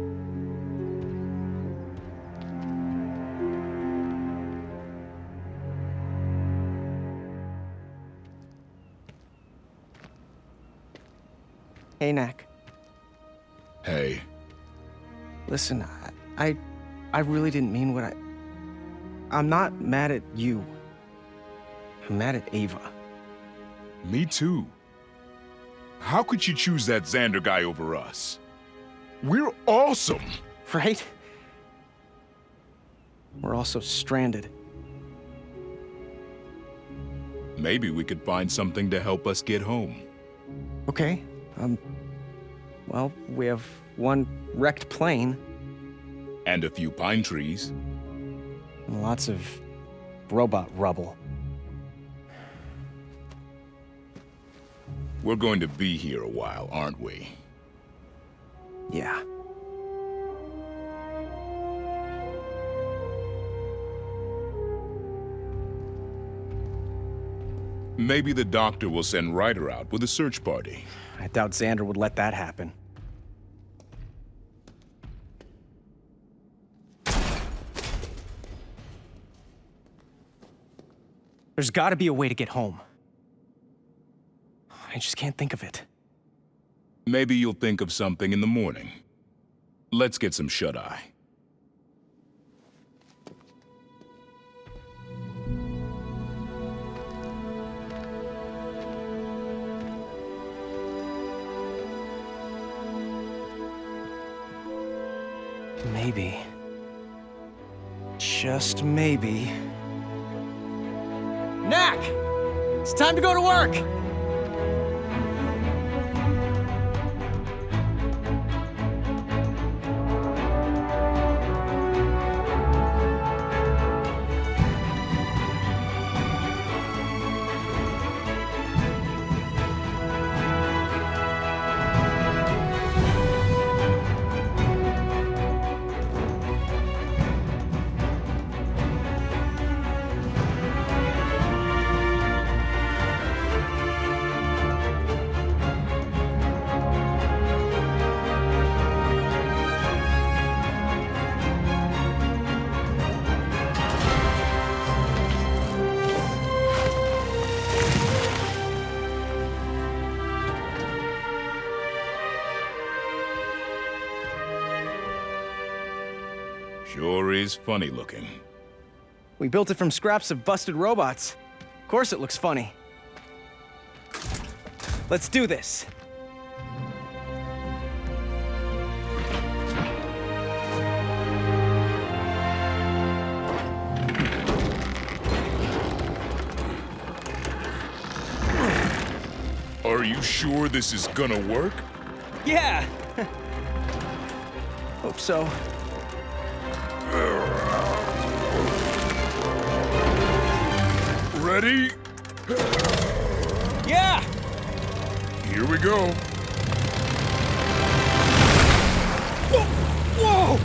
Hey, Knack. Hey. Listen, I really didn't mean what I'm not mad at you. I'm mad at Ava. Me too. How could you choose that Xander guy over us? We're awesome! Right? We're also stranded. Maybe we could find something to help us get home. Okay, well, we have one wrecked plane. And a few pine trees. And lots of robot rubble. We're going to be here a while, aren't we? Yeah. Maybe the doctor will send Ryder out with a search party. I doubt Xander would let that happen. There's gotta be a way to get home. I just can't think of it. Maybe you'll think of something in the morning. Let's get some shut-eye. Maybe. Just maybe. Knack! It's time to go to work! Sure is funny looking. We built it from scraps of busted robots. Of course it looks funny. Let's do this. Are you sure this is gonna work? Yeah! Hope so. Ready? Yeah! Here we go. Whoa!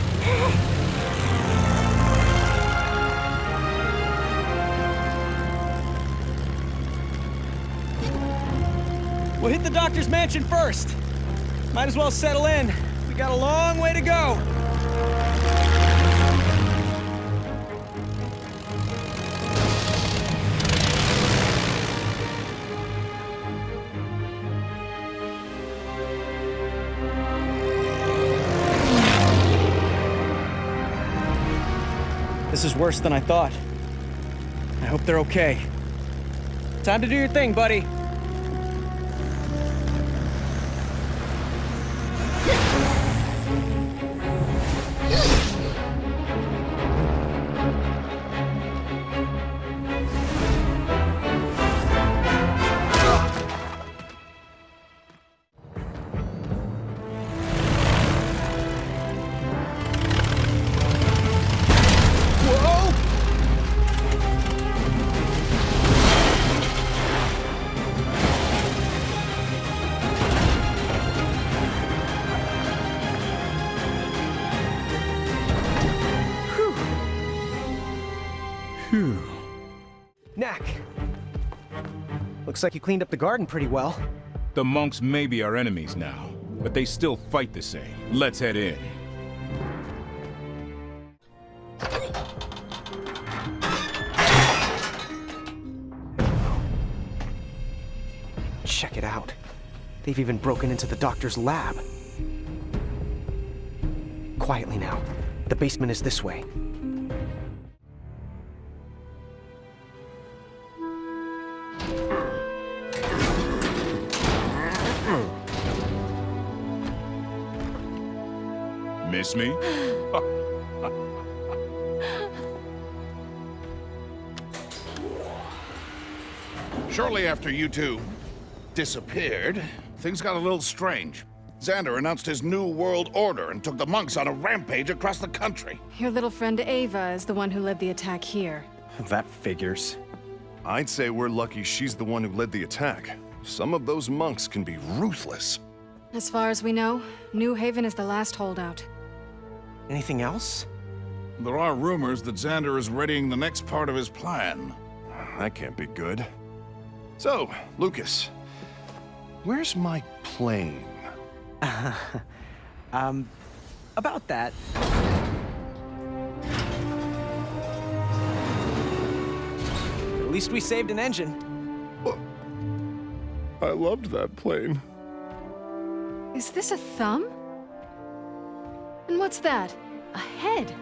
We'll hit the doctor's mansion first. Might as well settle in. We got a long way to go. This is worse than I thought. I hope they're okay. Time to do your thing, buddy. Knack. Looks like you cleaned up the garden pretty well. The monks may be our enemies now, but they still fight the same. Let's head in. Check it out. They've even broken into the doctor's lab. Quietly now. The basement is this way. Miss me? Shortly after you two disappeared, things got a little strange. Xander announced his new world order and took the monks on a rampage across the country. Your little friend Ava is the one who led the attack here. That figures. I'd say we're lucky she's the one who led the attack. Some of those monks can be ruthless. As far as we know, NEWHAVEN is the last holdout. Anything else? There are rumors that Xander is readying the next part of his plan. That can't be good. So, Lucas, where's my plane? About that. At least we saved an engine. I loved that plane. Is this a thumb? And what's that? A head?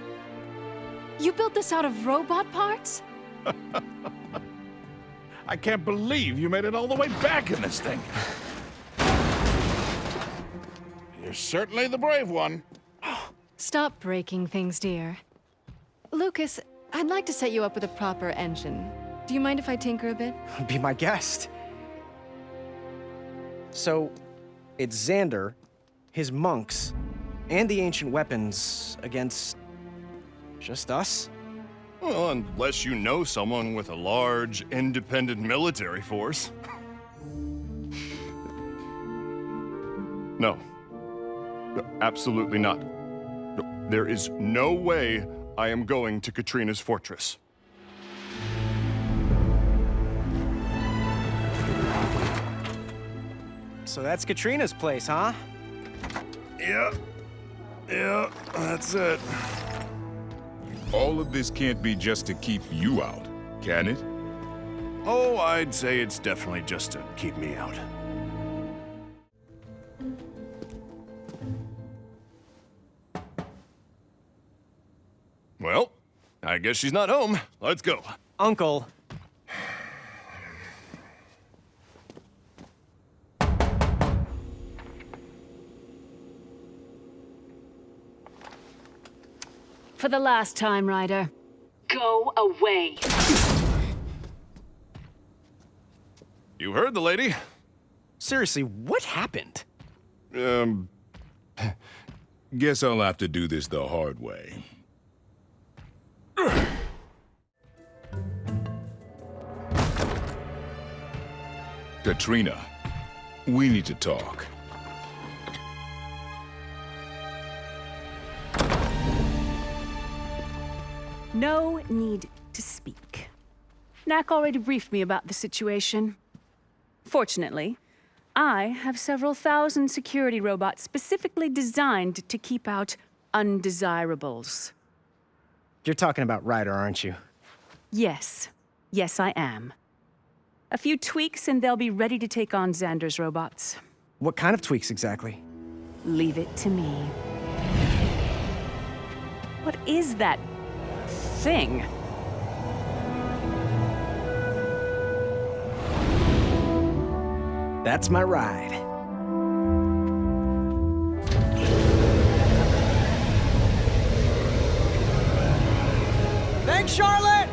You built this out of robot parts? I can't believe you made it all the way back in this thing. You're certainly the brave one. Stop breaking things, dear. Lucas, I'd like to set you up with a proper engine. Do you mind if I tinker a bit? Be my guest. So, it's Xander, his monks, and the ancient weapons against just us? Well, unless you know someone with a large, independent military force. No. No, absolutely not. No, there is no way I am going to Katrina's fortress. So that's Katrina's place, huh? Yeah, that's it. All of this can't be just to keep you out, can it? Oh, I'd say it's definitely just to keep me out. Well, I guess she's not home. Let's go. Uncle. For the last time, Ryder. Go away. You heard the lady. Seriously, what happened? Guess I'll have to do this the hard way. Katrina, we need to talk. No need to speak. Knack already briefed me about the situation. Fortunately, I have several thousand security robots specifically designed to keep out undesirables. You're talking about Ryder, aren't you? Yes. Yes, I am. A few tweaks and they'll be ready to take on Xander's robots. What kind of tweaks exactly? Leave it to me. What is that thing? That's my ride. Thanks, Charlotte!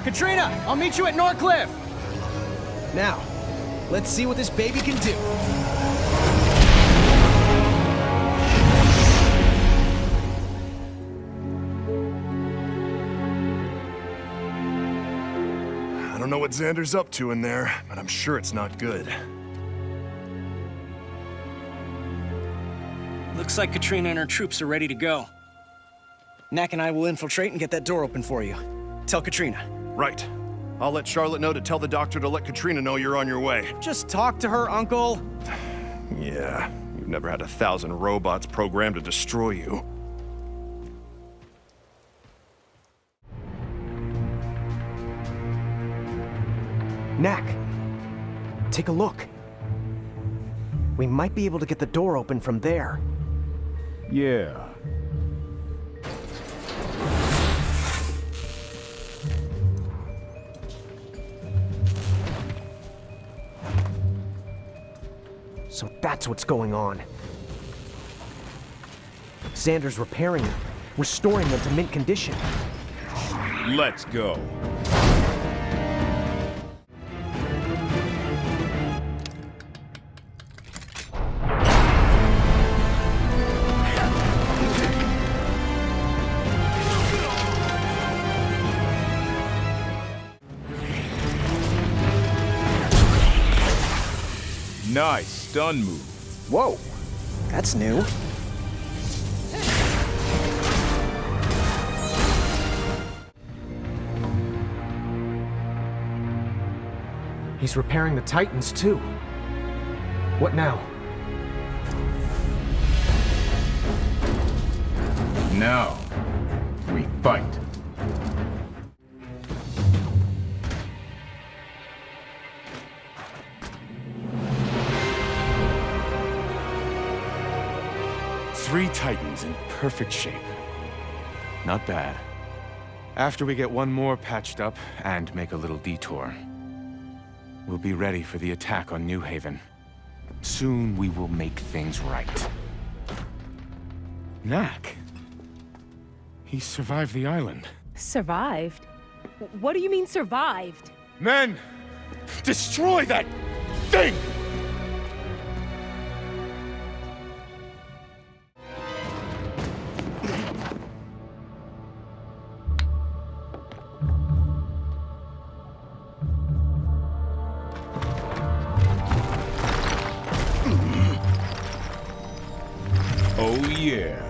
Katrina, I'll meet you at NORCLIFF! Now, let's see what this baby can do. I don't know what Xander's up to in there, but I'm sure it's not good. Looks like Katrina and her troops are ready to go. Knack and I will infiltrate and get that door open for you. Tell Katrina. Right. I'll let Charlotte know to tell the doctor to let Katrina know you're on your way. Just talk to her, Uncle. Yeah, you've never had 1,000 robots programmed to destroy you. Knack, take a look. We might be able to get the door open from there. Yeah. So that's what's going on. Xander's repairing them, restoring them to mint condition. Let's go. Nice stun move. Whoa, that's new. He's repairing the Titans, too. What now? Now, we fight. Three Titans in perfect shape. Not bad. After we get one more patched up and make a little detour, we'll be ready for the attack on New Haven. Soon we will make things right. Knack. He survived the island. Survived? What do you mean survived? Men! Destroy that thing! Oh, yeah.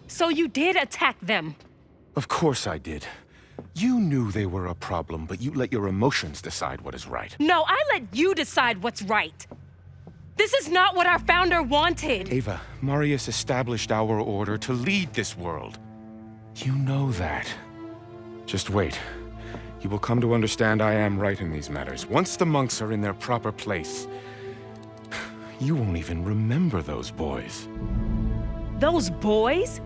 So you did attack them? Of course I did. You knew they were a problem, but you let your emotions decide what is right. No, I let you decide what's right. This is not what our founder wanted. Ava, Marius established our order to lead this world. You know that. Just wait. You will come to understand I am right in these matters. Once the monks are in their proper place, you won't even remember those boys. Those boys?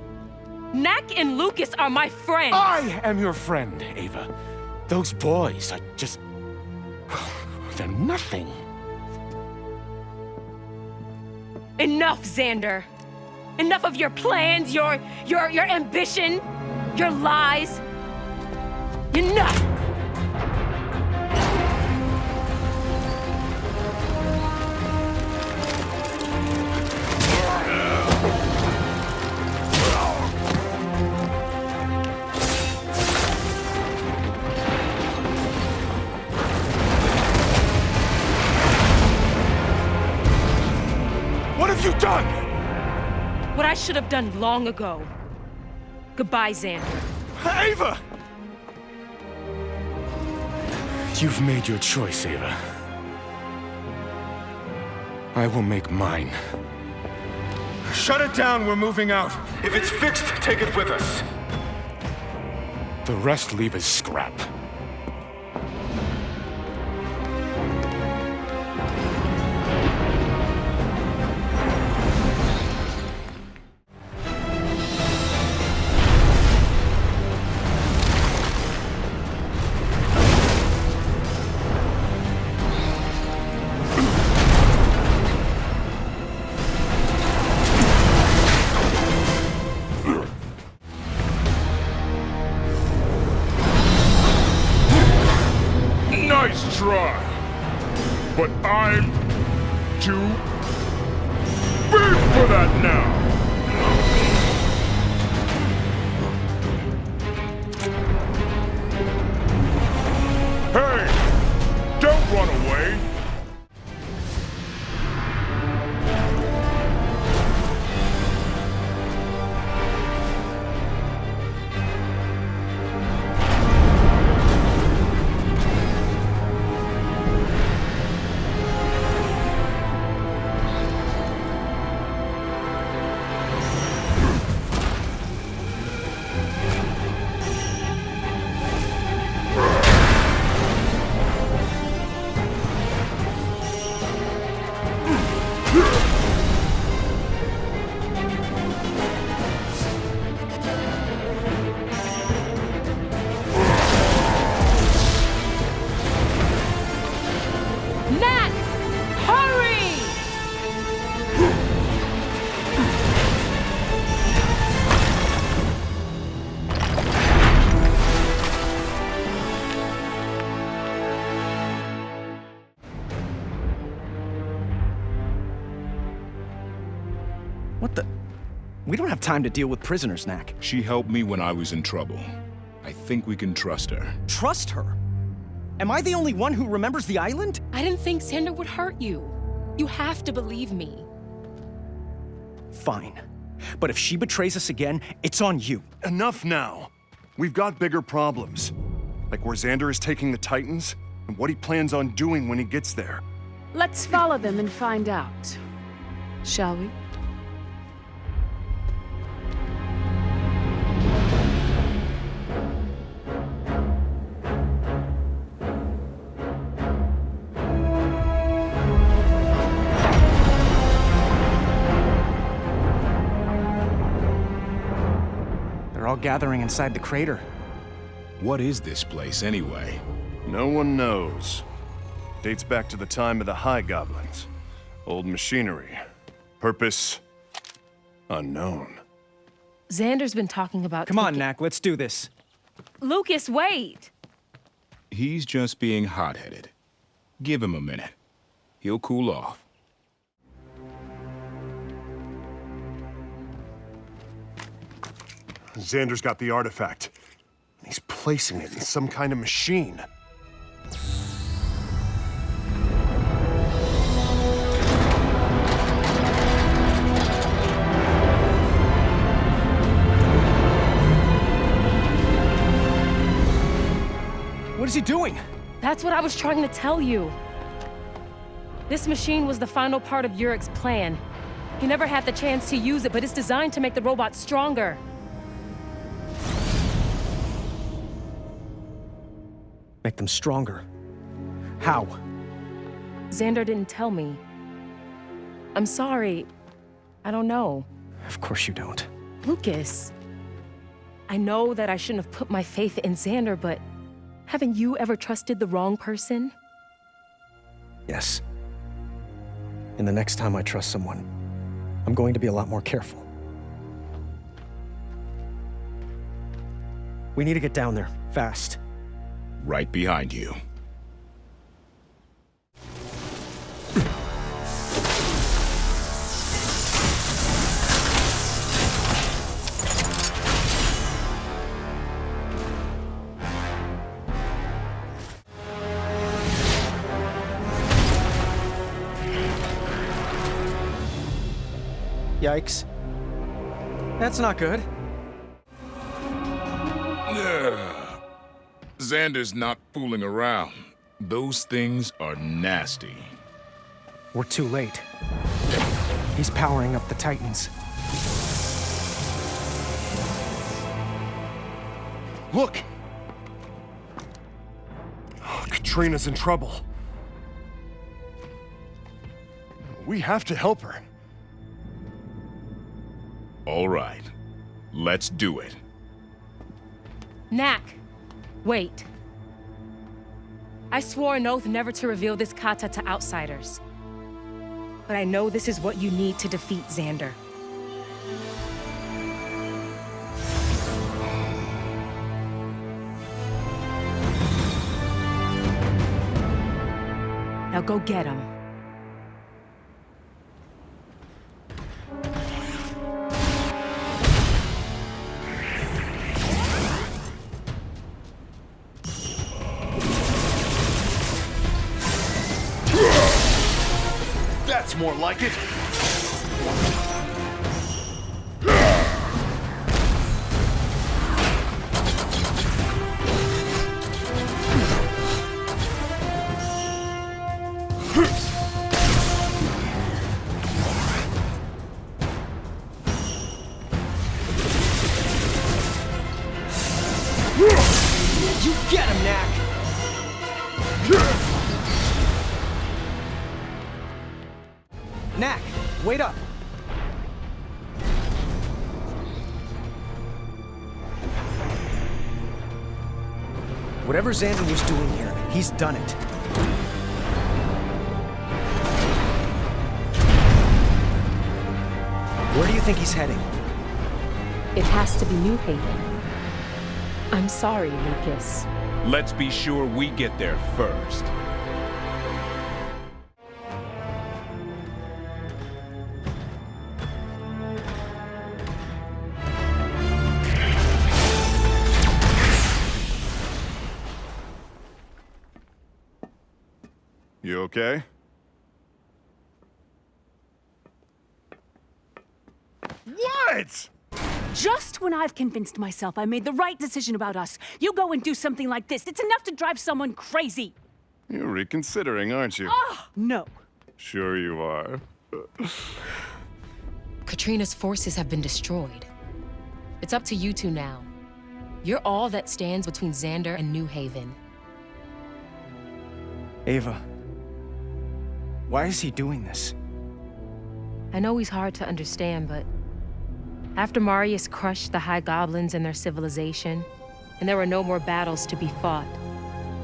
Knack and Lucas are my friends. I am your friend, Ava. Those boys are just... they're nothing. Enough, Xander. Enough of your plans, your ambition, your lies. Enough! should have done long ago. Goodbye, Xander. Ava! You've made your choice, Ava. I will make mine. Shut it down, we're moving out. If it's fixed, take it with us. The rest leave as scrap. Nice try. But I'm too big for that now. Hey, don't run away. Knack! Hurry! What the? We don't have time to deal with prisoners, Knack. She helped me when I was in trouble. I think we can trust her. Trust her? Am I the only one who remembers the island? I didn't think Xander would hurt you. You have to believe me. Fine. But if she betrays us again, it's on you. Enough now. We've got bigger problems. Like where Xander is taking the Titans, and what he plans on doing when he gets there. Let's follow them and find out. Shall we? They're all gathering inside the crater. What is this place, anyway? No one knows. Dates back to the time of the High Goblins. Old machinery. Purpose unknown. Xander's been talking about... Come on, Knack, let's do this. Lucas, wait! He's just being hot-headed. Give him a minute. He'll cool off. Xander's got the artifact. He's placing it in some kind of machine. What is he doing? That's what I was trying to tell you. This machine was the final part of Urich's plan. He never had the chance to use it, but it's designed to make the robots stronger. Make them stronger. How? Xander didn't tell me. I'm sorry. I don't know. Of course you don't. Lucas, I know that I shouldn't have put my faith in Xander, but haven't you ever trusted the wrong person? Yes. And the next time I trust someone, I'm going to be a lot more careful. We need to get down there, fast. Right behind you. Yikes. That's not good. Xander's not fooling around. Those things are nasty. We're too late. He's powering up the Titans. Look! Oh, Katrina's in trouble. We have to help her. All right. Let's do it. Knack, wait. I swore an oath never to reveal this kata to outsiders. But I know this is what you need to defeat Xander. Now go get him. That's more like it. You get him, Knack! Knack, wait up! Whatever Xander was doing here, he's done it. Where do you think he's heading? It has to be NEWHAVEN. I'm sorry, Lucas. Let's be sure we get there first. You okay? What? Just when I've convinced myself I made the right decision about us, you go and do something like this. It's enough to drive someone crazy. You're reconsidering, aren't you? No. Sure you are. Katrina's forces have been destroyed. It's up to you two now. You're all that stands between Xander and NEWHAVEN. Ava, why is he doing this? I know he's hard to understand, but after Marius crushed the High Goblins and their civilization, and there were no more battles to be fought,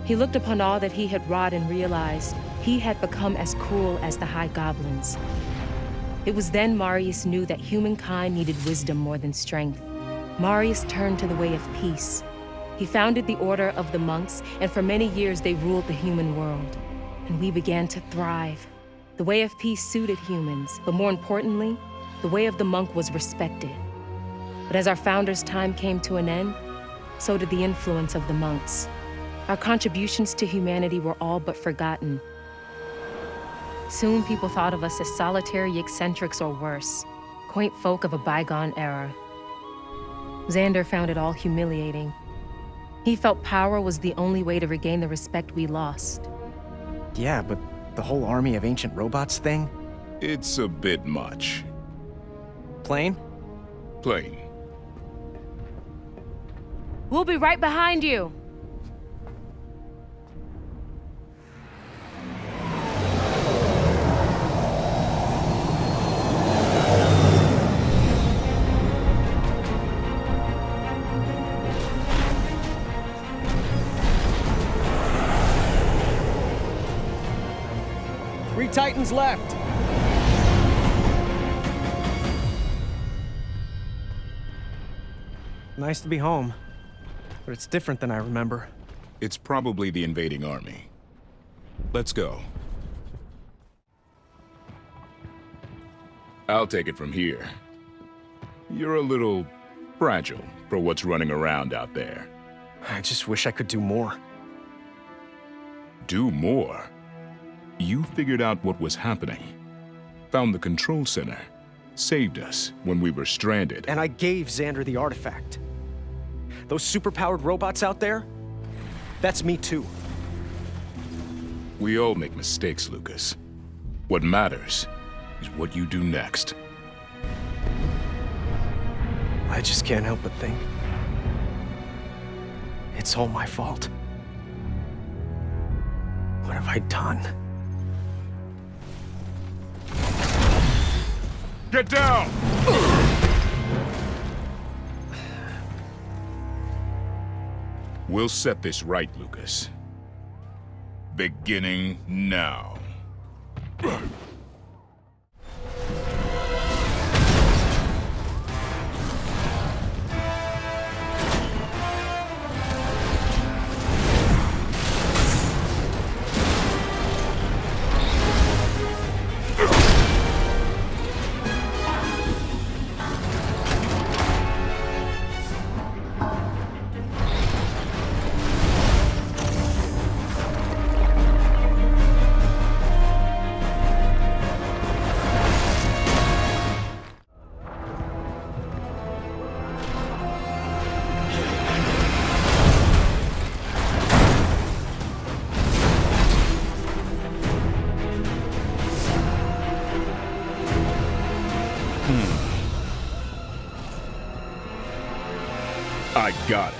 he looked upon all that he had wrought and realized he had become as cruel as the High Goblins. It was then Marius knew that humankind needed wisdom more than strength. Marius turned to the way of peace. He founded the Order of the Monks, and for many years they ruled the human world. And we began to thrive. The way of peace suited humans, but more importantly, the way of the monk was respected. But as our founders' time came to an end, so did the influence of the monks. Our contributions to humanity were all but forgotten. Soon people thought of us as solitary eccentrics or worse, quaint folk of a bygone era. Xander found it all humiliating. He felt power was the only way to regain the respect we lost. Yeah, but the whole army of ancient robots thing? It's a bit much. Plain? Plain. We'll be right behind you. Three Titans left. Nice to be home, but it's different than I remember. It's probably the invading army. Let's go. I'll take it from here. You're a little fragile for what's running around out there. I just wish I could do more. Do more? You figured out what was happening. Found the control center. Saved us when we were stranded. And I gave Xander the artifact. Those superpowered robots out there, that's me too. We all make mistakes, Lucas. What matters is what you do next. I just can't help but think it's all my fault. What have I done? Get down! We'll set this right, Lucas. Beginning now. I got it.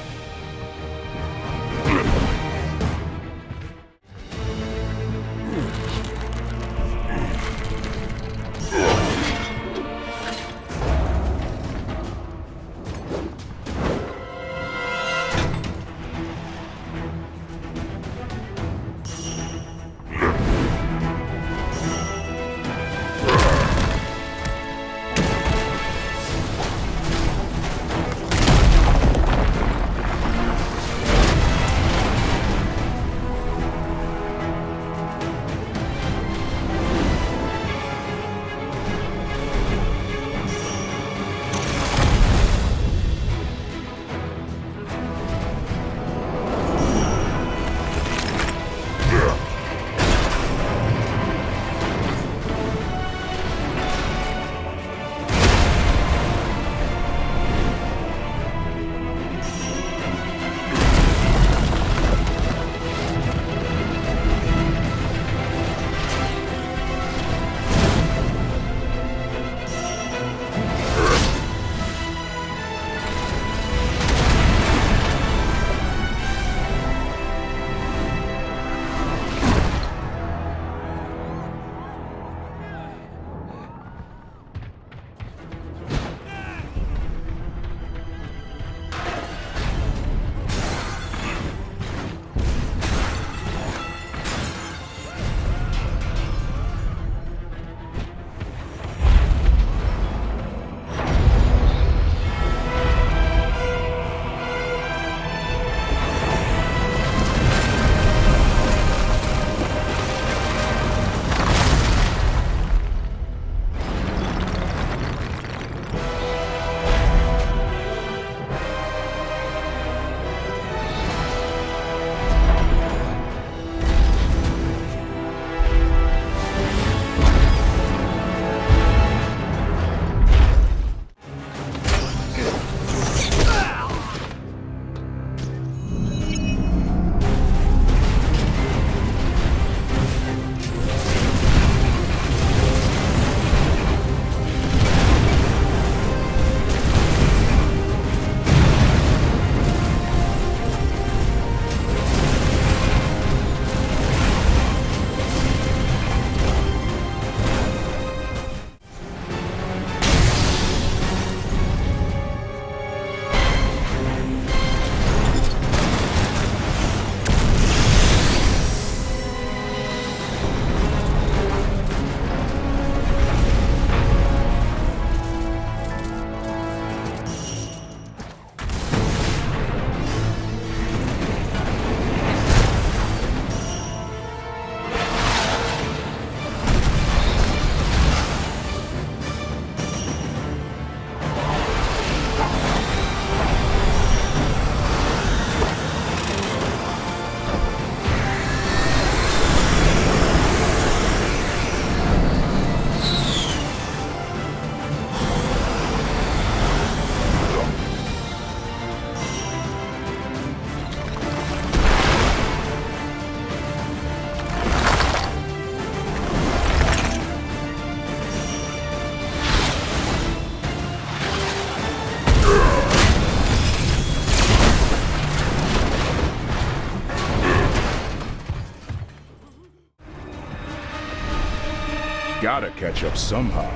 Gotta catch up somehow.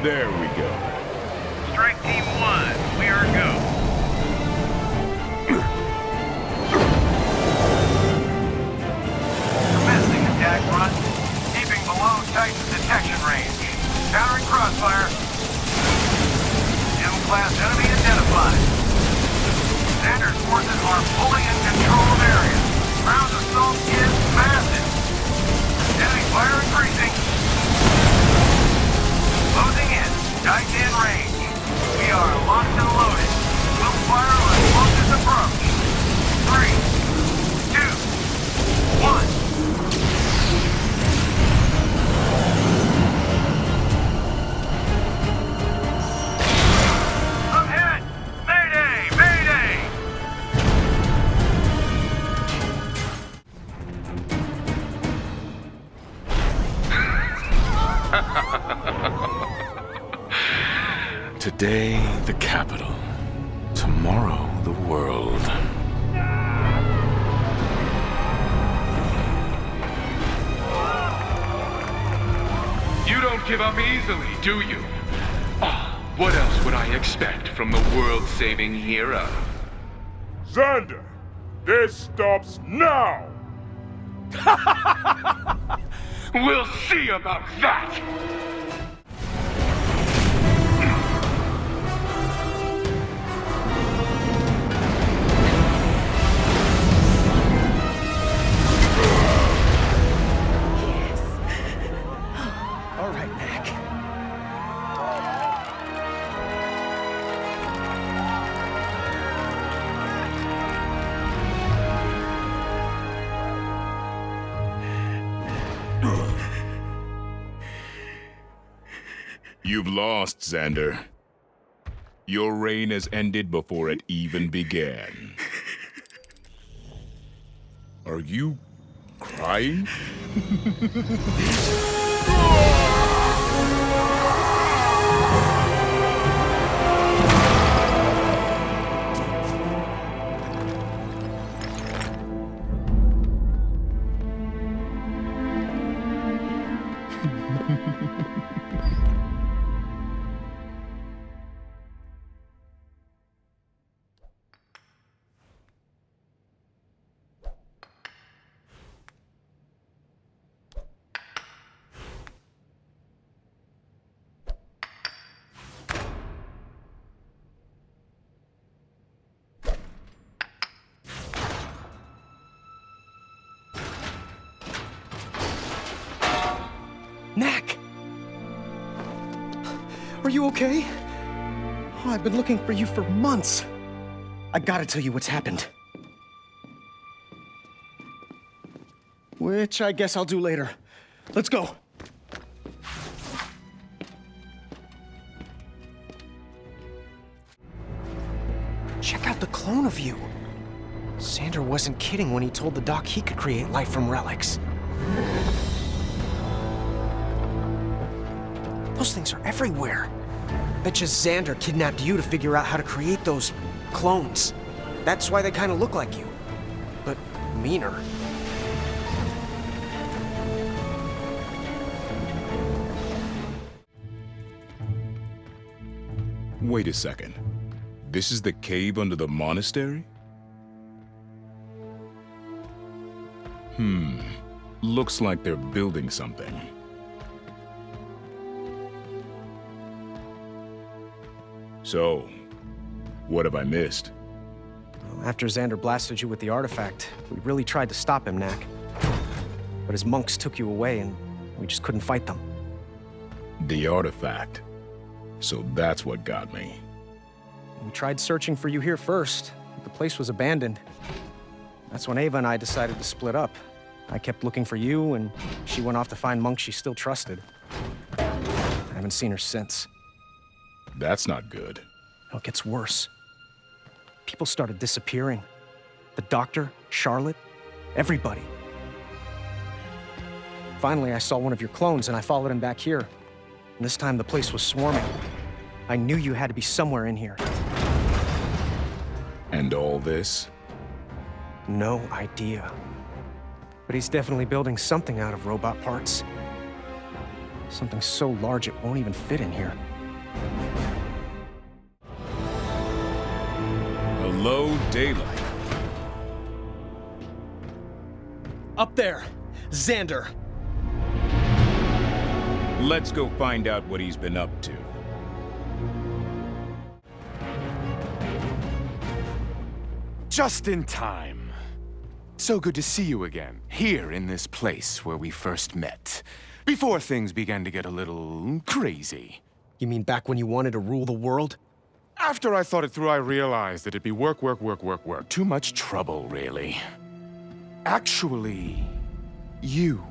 There we go. Strike Team 1, we are go. Commencing attack run. Keeping below Titan's detection range. Countering crossfire. M-class enemy identified. Xander's forces are fully in control of areas. Ground assault is massive. Enemy fire increasing. Closing in. Titan in range. We are locked and loaded. We'll fire on closest approach. 3, 2, 1. I'm hit! Mayday! Mayday! Today, the capital. Tomorrow, the world. You don't give up easily, do you? Ah, what else would I expect from the world-saving hero? Xander, this stops now! We'll see about that! All right, Knack. You've lost, Xander. Your reign has ended before it even began. Are you crying? Knack! Are you okay? Oh, I've been looking for you for months. I gotta tell you what's happened. Which I guess I'll do later. Let's go. Check out the clone of you. Xander wasn't kidding when he told the doc he could create life from relics. Those things are everywhere. Bet you Xander kidnapped you to figure out how to create those clones. That's why they kind of look like you, but meaner. Wait a second. This is the cave under the monastery? Looks like they're building something. So, what have I missed? After Xander blasted you with the artifact, we really tried to stop him, Knack. But his monks took you away and we just couldn't fight them. The artifact. So that's what got me. We tried searching for you here first, but the place was abandoned. That's when Ava and I decided to split up. I kept looking for you, and she went off to find monks she still trusted. I haven't seen her since. That's not good. Oh, it gets worse. People started disappearing. The doctor, Charlotte, everybody. Finally, I saw one of your clones, and I followed him back here. And this time, the place was swarming. I knew you had to be somewhere in here. And all this? No idea. But he's definitely building something out of robot parts. Something so large it won't even fit in here. Hello, daylight. Up there! Xander! Let's go find out what he's been up to. Just in time. So good to see you again, here in this place where we first met. Before things began to get a little crazy. You mean back when you wanted to rule the world? After I thought it through, I realized that it'd be work, work, work, work, work. Too much trouble, really. Actually, you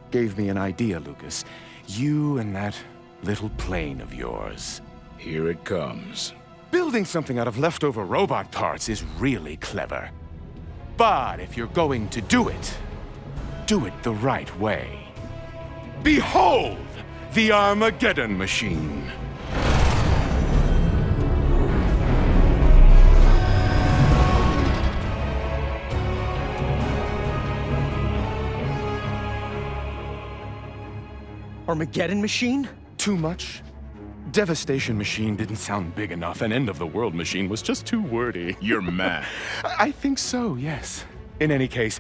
gave me an idea, Lucas. You and that little plane of yours. Here it comes. Building something out of leftover robot parts is really clever. But if you're going to do it the right way. Behold, the Armageddon machine. Armageddon machine? Too much? Devastation machine didn't sound big enough, and end of the world machine was just too wordy. You're mad. I think so, yes. In any case,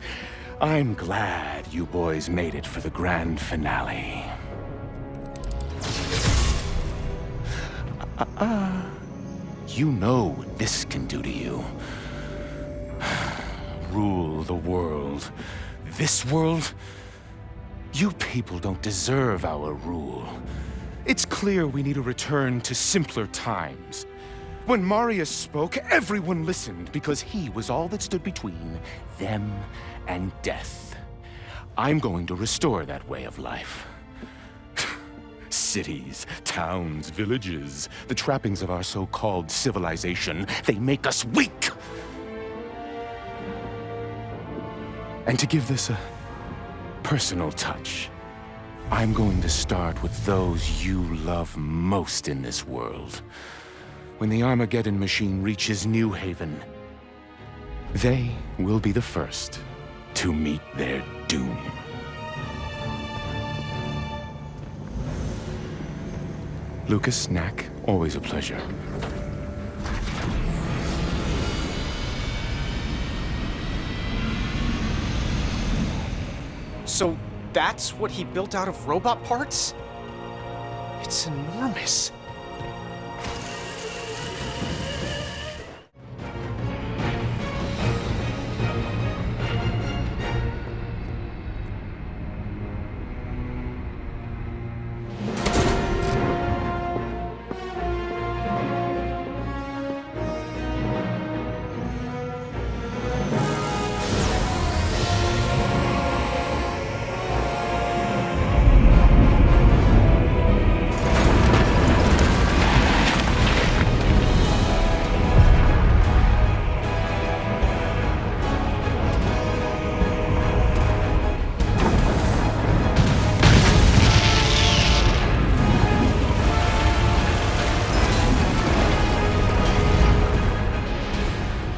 I'm glad you boys made it for the grand finale. You know what this can do to you. Rule the world. This world? You people don't deserve our rule. It's clear we need a return to simpler times. When Marius spoke, everyone listened because he was all that stood between them and death. I'm going to restore that way of life. Cities, towns, villages, the trappings of our so-called civilization, they make us weak. And to give this a personal touch, I'm going to start with those you love most in this world. When the Armageddon machine reaches NEWHAVEN, they will be the first to meet their doom. Lucas, Knack, always a pleasure. So that's what he built out of robot parts? It's enormous.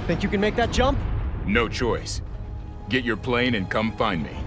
Think you can make that jump? No choice. Get your plane and come find me.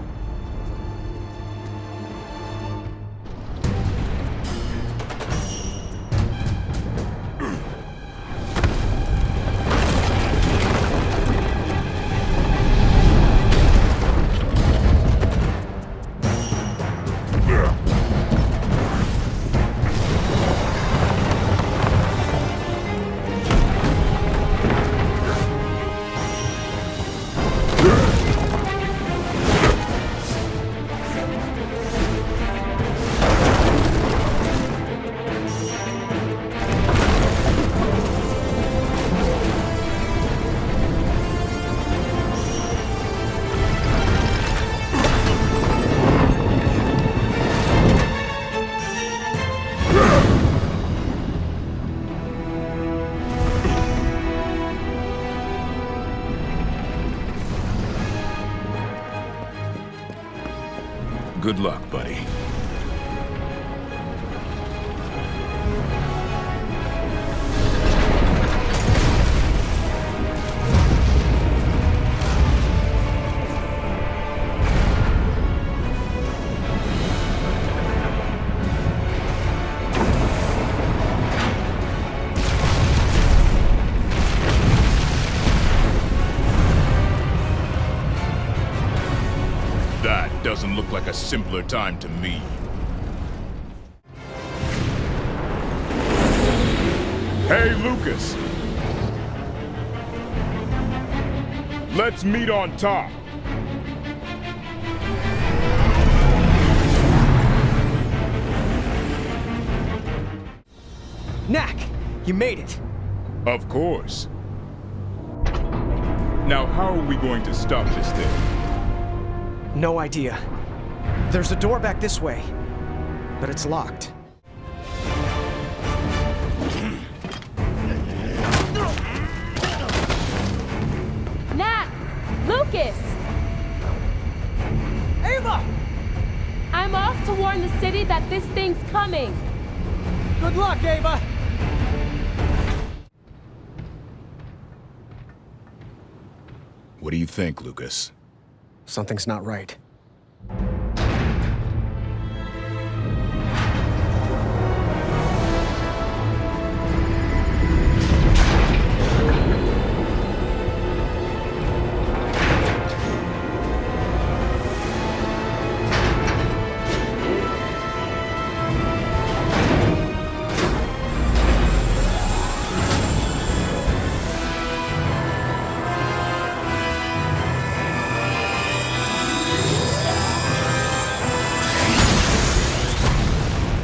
Good luck, buddy. doesn't look like a simpler time to me. Hey, Lucas! Let's meet on top. Knack, you made it. Of course. Now, how are we going to stop this thing? No idea. There's a door back this way, but it's locked. Knack! Lucas! Ava! I'm off to warn the city that this thing's coming. Good luck, Ava! What do you think, Lucas? Something's not right.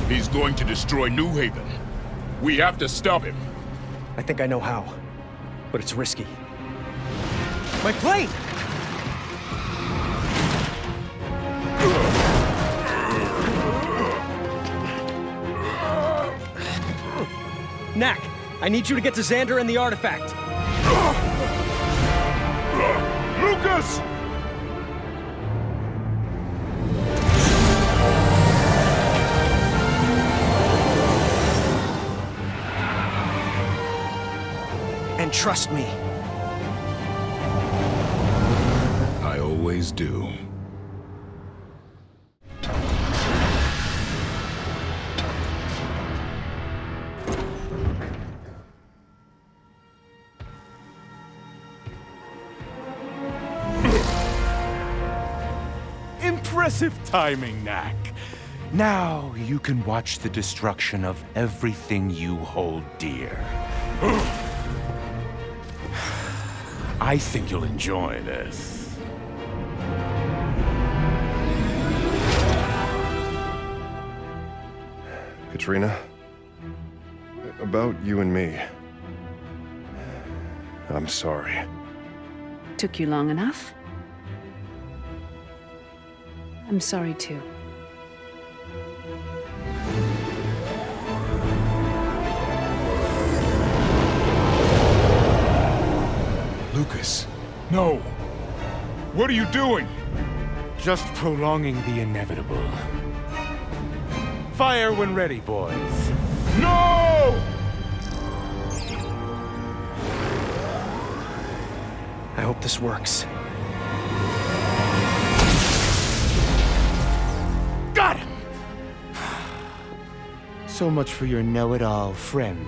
He's going to destroy New Haven. We have to stop him. I think I know how, but it's risky. My plane! Knack, I need you to get to Xander and the artifact. Lucas! And trust me. I always do. Impressive timing, Knack. Now you can watch the destruction of everything you hold dear. I think you'll enjoy this. Katrina, about you and me. I'm sorry. Took you long enough? I'm sorry too. Lucas, no! What are you doing? Just prolonging the inevitable. Fire when ready, boys. No! I hope this works. Got him! So much for your know-it-all friend.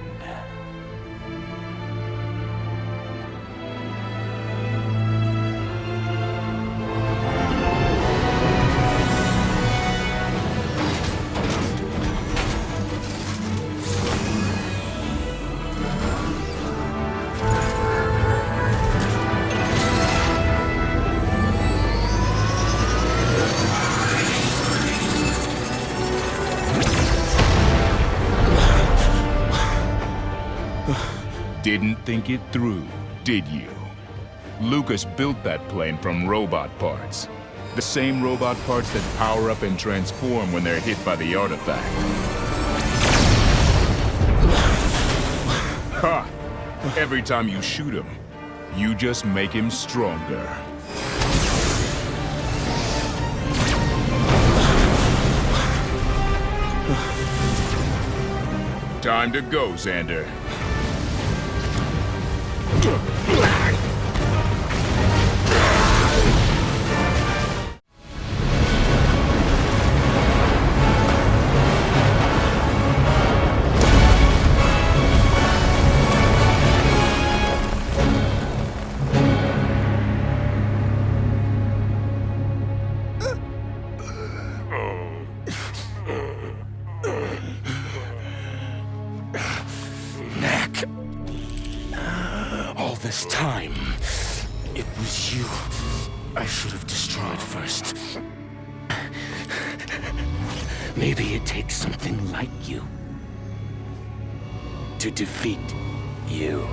Didn't think it through, did you? Lucas built that plane from robot parts. The same robot parts that power up and transform when they're hit by the artifact. Ha! Every time you shoot him, you just make him stronger. Time to go, Xander. this time, it was you I should have destroyed first. Maybe it takes something like you to defeat you.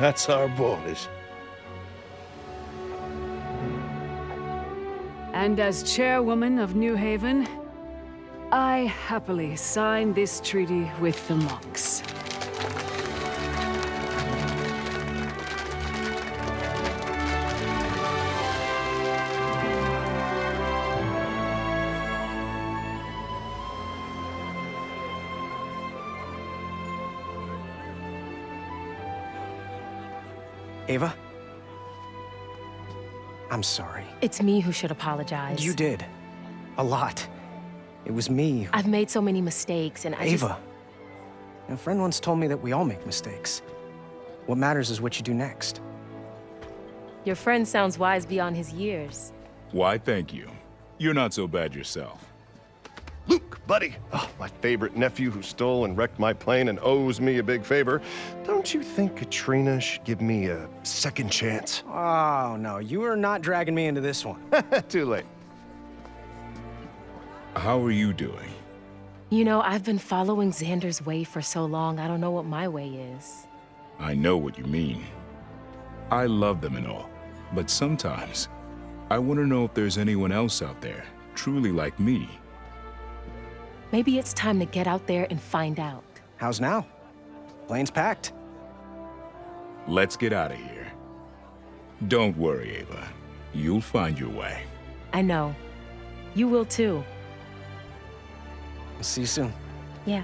That's our boys. And as chairwoman of New Haven, I happily sign this treaty with the monks. Ava? I'm sorry. It's me who should apologize. You did. A lot. It was me. I've made so many mistakes, and Ava. A friend once told me that we all make mistakes. What matters is what you do next. Your friend sounds wise beyond his years. Why, thank you. You're not so bad yourself. Luke, buddy. Oh, my favorite nephew who stole and wrecked my plane and owes me a big favor. Don't you think Katrina should give me a second chance? Oh, no. You are not dragging me into this one. Too late. How are you doing? You know, I've been following Xander's way for so long, I don't know what my way is. I know what you mean. I love them and all, but sometimes I want to know if there's anyone else out there, truly like me. Maybe it's time to get out there and find out. How's now? Plane's packed. Let's get out of here. Don't worry, Ava. You'll find your way. I know. You will too. See you soon. Yeah.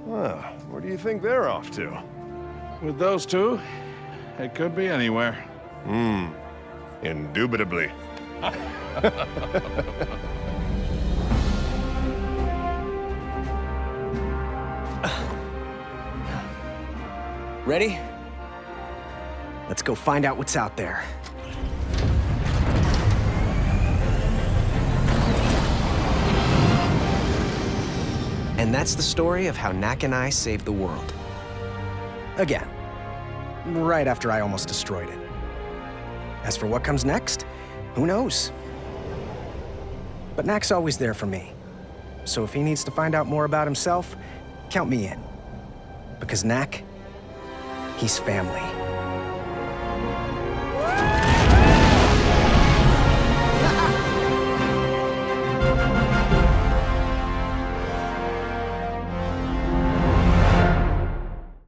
Well, where do you think they're off to? With those two, it could be anywhere. Indubitably. Ready? Let's go find out what's out there. And that's the story of how Knack and I saved the world. Again. Right after I almost destroyed it. As for what comes next, who knows? But Knack's always there for me. So if he needs to find out more about himself, count me in. Because Knack, he's family.